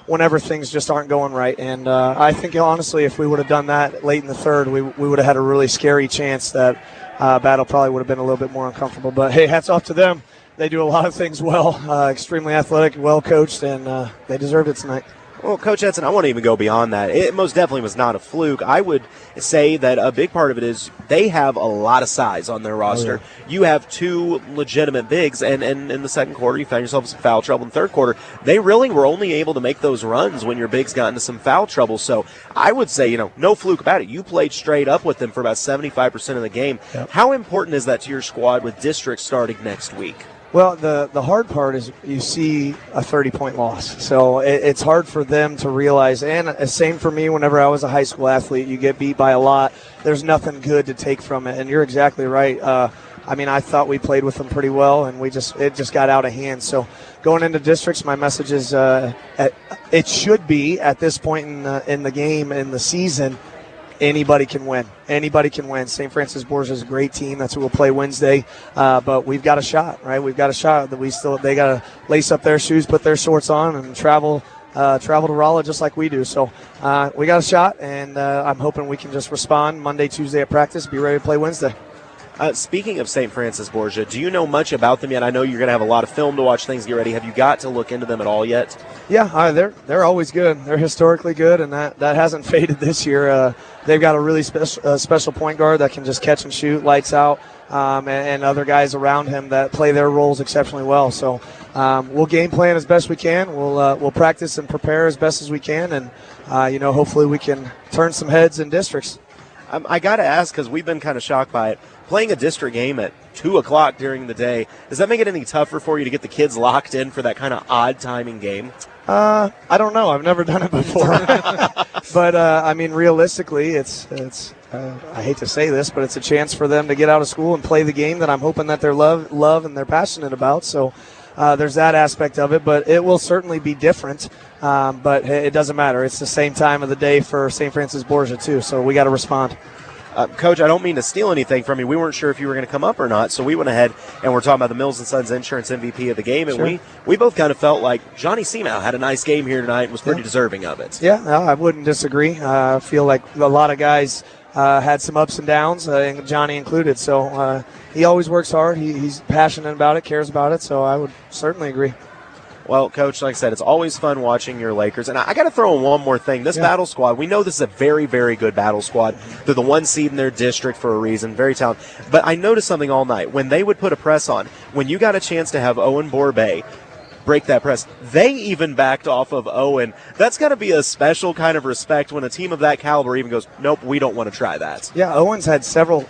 whenever things just aren't going right. And I think, honestly, if we would have done that late in the third, we would have had a really scary chance that Battle probably would have been a little bit more uncomfortable. But, hey, hats off to them. They do a lot of things well, extremely athletic, well coached, and they deserved it tonight. Well, Coach Edson, I want to even go beyond that. It most definitely was not a fluke. I would say that a big part of it is they have a lot of size on their roster. Oh, yeah. You have 2 legitimate bigs, and in the second quarter, you found yourself in some foul trouble. In the third quarter, they really were only able to make those runs when your bigs got into some foul trouble. So I would say, no fluke about it. You played straight up with them for about 75% of the game. Yep. How important is that to your squad with district starting next week? Well, the hard part is you see a 30-point loss. So it's hard for them to realize, and same for me whenever I was a high school athlete. You get beat by a lot. There's nothing good to take from it, and you're exactly right. I thought we played with them pretty well, and it just got out of hand. So going into districts, my message is it should be at this point in the game, in the season, anybody can win. Anybody can win. St. Francis Borgia is a great team. That's who we'll play Wednesday. But we've got a shot, right? We've got a shot that they got to lace up their shoes, put their shorts on, and travel to Rolla just like we do. So we got a shot, and I'm hoping we can just respond Monday, Tuesday at practice, be ready to play Wednesday. Speaking of St. Francis Borgia, do you know much about them yet? I know you're going to have a lot of film to watch things get ready. Have you got to look into them at all yet? Yeah, they're always good. They're historically good, and that hasn't faded this year. They've got a really special point guard that can just catch and shoot, lights out, and other guys around him that play their roles exceptionally well. So we'll game plan as best we can. We'll practice and prepare as best as we can, and hopefully we can turn some heads in districts. I got to ask, because we've been kind of shocked by it. Playing a district game at 2 o'clock during the day, does that make it any tougher for you to get the kids locked in for that kind of odd timing game? I don't know. I've never done it before. But, realistically, it's I hate to say this, but it's a chance for them to get out of school and play the game that I'm hoping that they love and they're passionate about. So there's that aspect of it, but it will certainly be different. But it doesn't matter. It's the same time of the day for St. Francis Borgia, too, so we got to respond. Coach, I don't mean to steal anything from you. We weren't sure if you were going to come up or not, so we went ahead and we're talking about the Mills & Sons Insurance MVP of the game, and Sure. we both kind of felt like Johnny Seamow had a nice game here tonight and was pretty deserving of it. Yeah, no, I wouldn't disagree. I feel like a lot of guys had some ups and downs, and Johnny included. So he always works hard. He's passionate about it, cares about it, so I would certainly agree. Well, Coach, like I said, it's always fun watching your Lakers. And I got to throw in one more thing. This battle squad, we know this is a very, very good battle squad. They're the one seed in their district for a reason, very talented. But I noticed something all night. When they would put a press on, when you got a chance to have Owen Borbay break that press, they even backed off of Owen. That's got to be a special kind of respect when a team of that caliber even goes, nope, we don't want to try that. Yeah, Owen's had several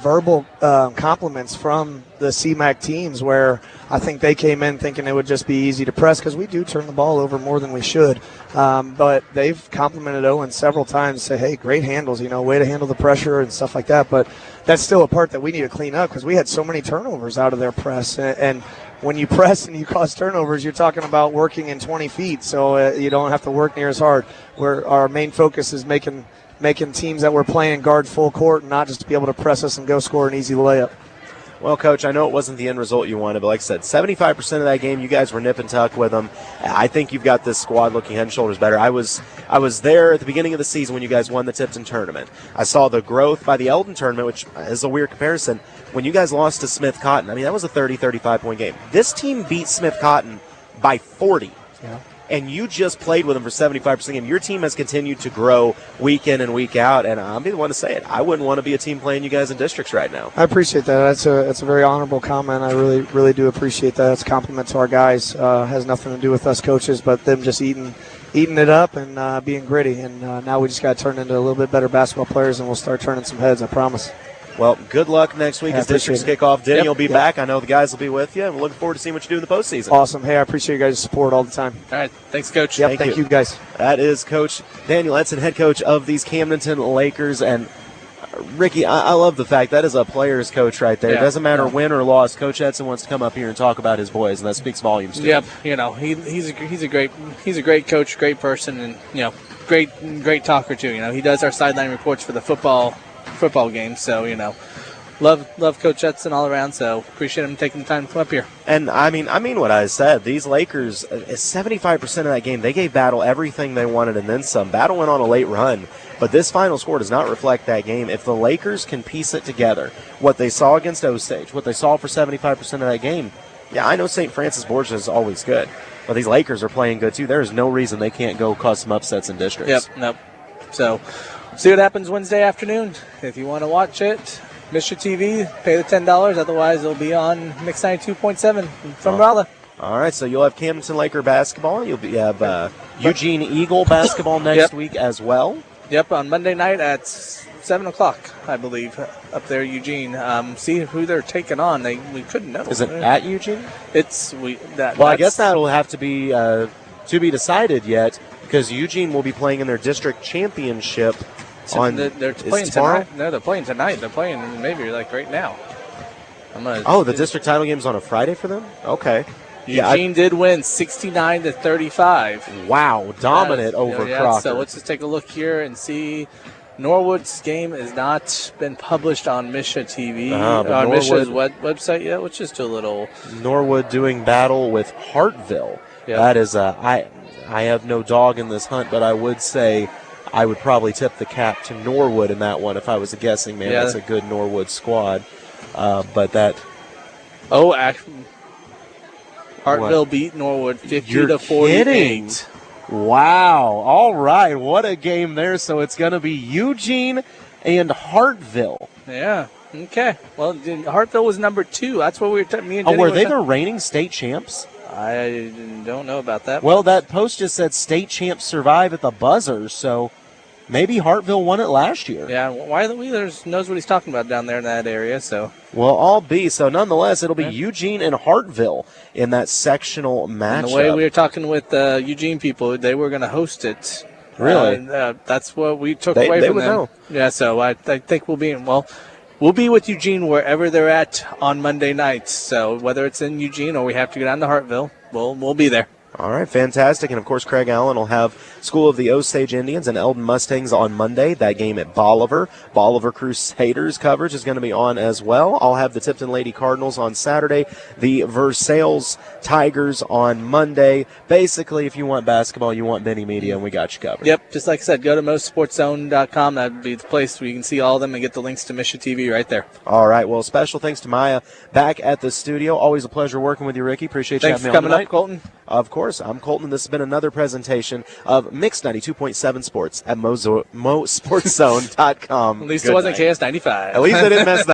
verbal compliments from the CMAC teams where I think they came in thinking it would just be easy to press because we do turn the ball over more than we should. But they've complimented Owen several times, say, hey, great handles, way to handle the pressure and stuff like that. But that's still a part that we need to clean up because we had so many turnovers out of their press. And when you press and you cause turnovers, you're talking about working in 20 feet, so you don't have to work near as hard. Our main focus is making teams that we're playing guard full court and not just to be able to press us and go score an easy layup. Well, Coach, I know it wasn't the end result you wanted, but like I said, 75% of that game, you guys were nip and tuck with them. I think you've got this squad looking head and shoulders better. I was there at the beginning of the season when you guys won the Tipton tournament. I saw the growth by the Eldon tournament, which is a weird comparison. When you guys lost to Smith Cotton, I mean, that was a 30, 35-point game. This team beat Smith Cotton by 40. Yeah. And you just played with them for 75% of the game. Your team has continued to grow week in and week out, and I'll be the one to say it. I wouldn't want to be a team playing you guys in districts right now. I appreciate that. That's a very honorable comment. I really, really do appreciate that. It's a compliment to our guys. Has nothing to do with us coaches, but them just eating it up and being gritty. And now we just got to turn into a little bit better basketball players, and we'll start turning some heads, I promise. Well, good luck next week as districts kick off. Denny will be back. I know the guys will be with you, and we're looking forward to seeing what you do in the postseason. Awesome. Hey, I appreciate you guys' support all the time. All right. Thanks, Coach. Yep, thank you, guys. That is Coach Daniel Edson, head coach of these Camdenton Lakers. And, Ricky, I love the fact that is a player's coach right there. Yeah. It doesn't matter win or loss. Coach Edson wants to come up here and talk about his boys, and that speaks volumes to him. Yep. He's a great coach, great person, and great talker too. He does our sideline reports for the football games. So love Coach Edson all around. So appreciate him taking the time to come up here. And I mean what I said. These Lakers, 75% of that game, they gave Battle everything they wanted and then some. Battle went on a late run, but this final score does not reflect that game. If the Lakers can piece it together, what they saw against Osage, what they saw for 75% of that game, I know St. Francis Borgia is always good, but these Lakers are playing good too. There is no reason they can't go cause some upsets in districts. Nope. So see what happens Wednesday afternoon. If you want to watch it, Mr. TV, pay the $10. Otherwise, it'll be on Mix 92.7 from Rolla. All right, so you'll have Camdenton Laker basketball. You'll have Eugene Eagle basketball next week as well. Yep, on Monday night at 7 o'clock, I believe, up there, Eugene. See who they're taking on. We couldn't know. Is it at Eugene? I guess that'll have to be decided yet because Eugene will be playing in their district championship. They're playing tomorrow? tonight. No, they're playing tonight. They're playing maybe like right now. The district title game's on a Friday for them? Okay. Eugene did win 69-35. Wow, dominant over Crocker. So let's just take a look here and see. Norwood's game has not been published on Misha TV, on Misha's website yet, which is a little. Norwood doing battle with Hartville. Yep. That is, I have no dog in this hunt, but I would say I would probably tip the cap to Norwood in that one if I was guessing. Man, that's a good Norwood squad. But that. Hartville beat Norwood 50-48. You're kidding. Wow. All right. What a game there. So it's going to be Eugene and Hartville. Yeah. Okay. Well, Hartville was number 2. That's what we were me and Denny were they the reigning state champs? I don't know about that. Well, that post just said state champs survive at the buzzer, so maybe Hartville won it last year. Yeah, Wiley Wheelers knows what he's talking about down there in that area. So all be. So nonetheless, it'll be Eugene and Hartville in that sectional matchup. And the way we were talking with Eugene people, they were going to host it. Really? That's what we took away from them. They would know. Yeah, so I think we'll be in. Well, we'll be with Eugene wherever they're at on Monday nights. So whether it's in Eugene or we have to go down to Hartville, we'll be there. All right, fantastic. And, of course, Craig Allen will have School of the Osage Indians and Eldon Mustangs on Monday. That game at Bolivar. Bolivar Crusaders coverage is going to be on as well. I'll have the Tipton Lady Cardinals on Saturday, the Versailles Tigers on Monday. Basically, if you want basketball, you want Benny Media, and we got you covered. Yep, just like I said, go to MoSportsZone.com. That would be the place where you can see all of them and get the links to Misha TV right there. All right, well, special thanks to Maya back at the studio. Always a pleasure working with you, Ricky. Appreciate you Thanks having for me on coming tonight. up, Colton. Of course, I'm Colton. This has been another presentation of Mix 92.7 Sports at MoSportsZone.com. At least it wasn't KS95. At least I didn't mess that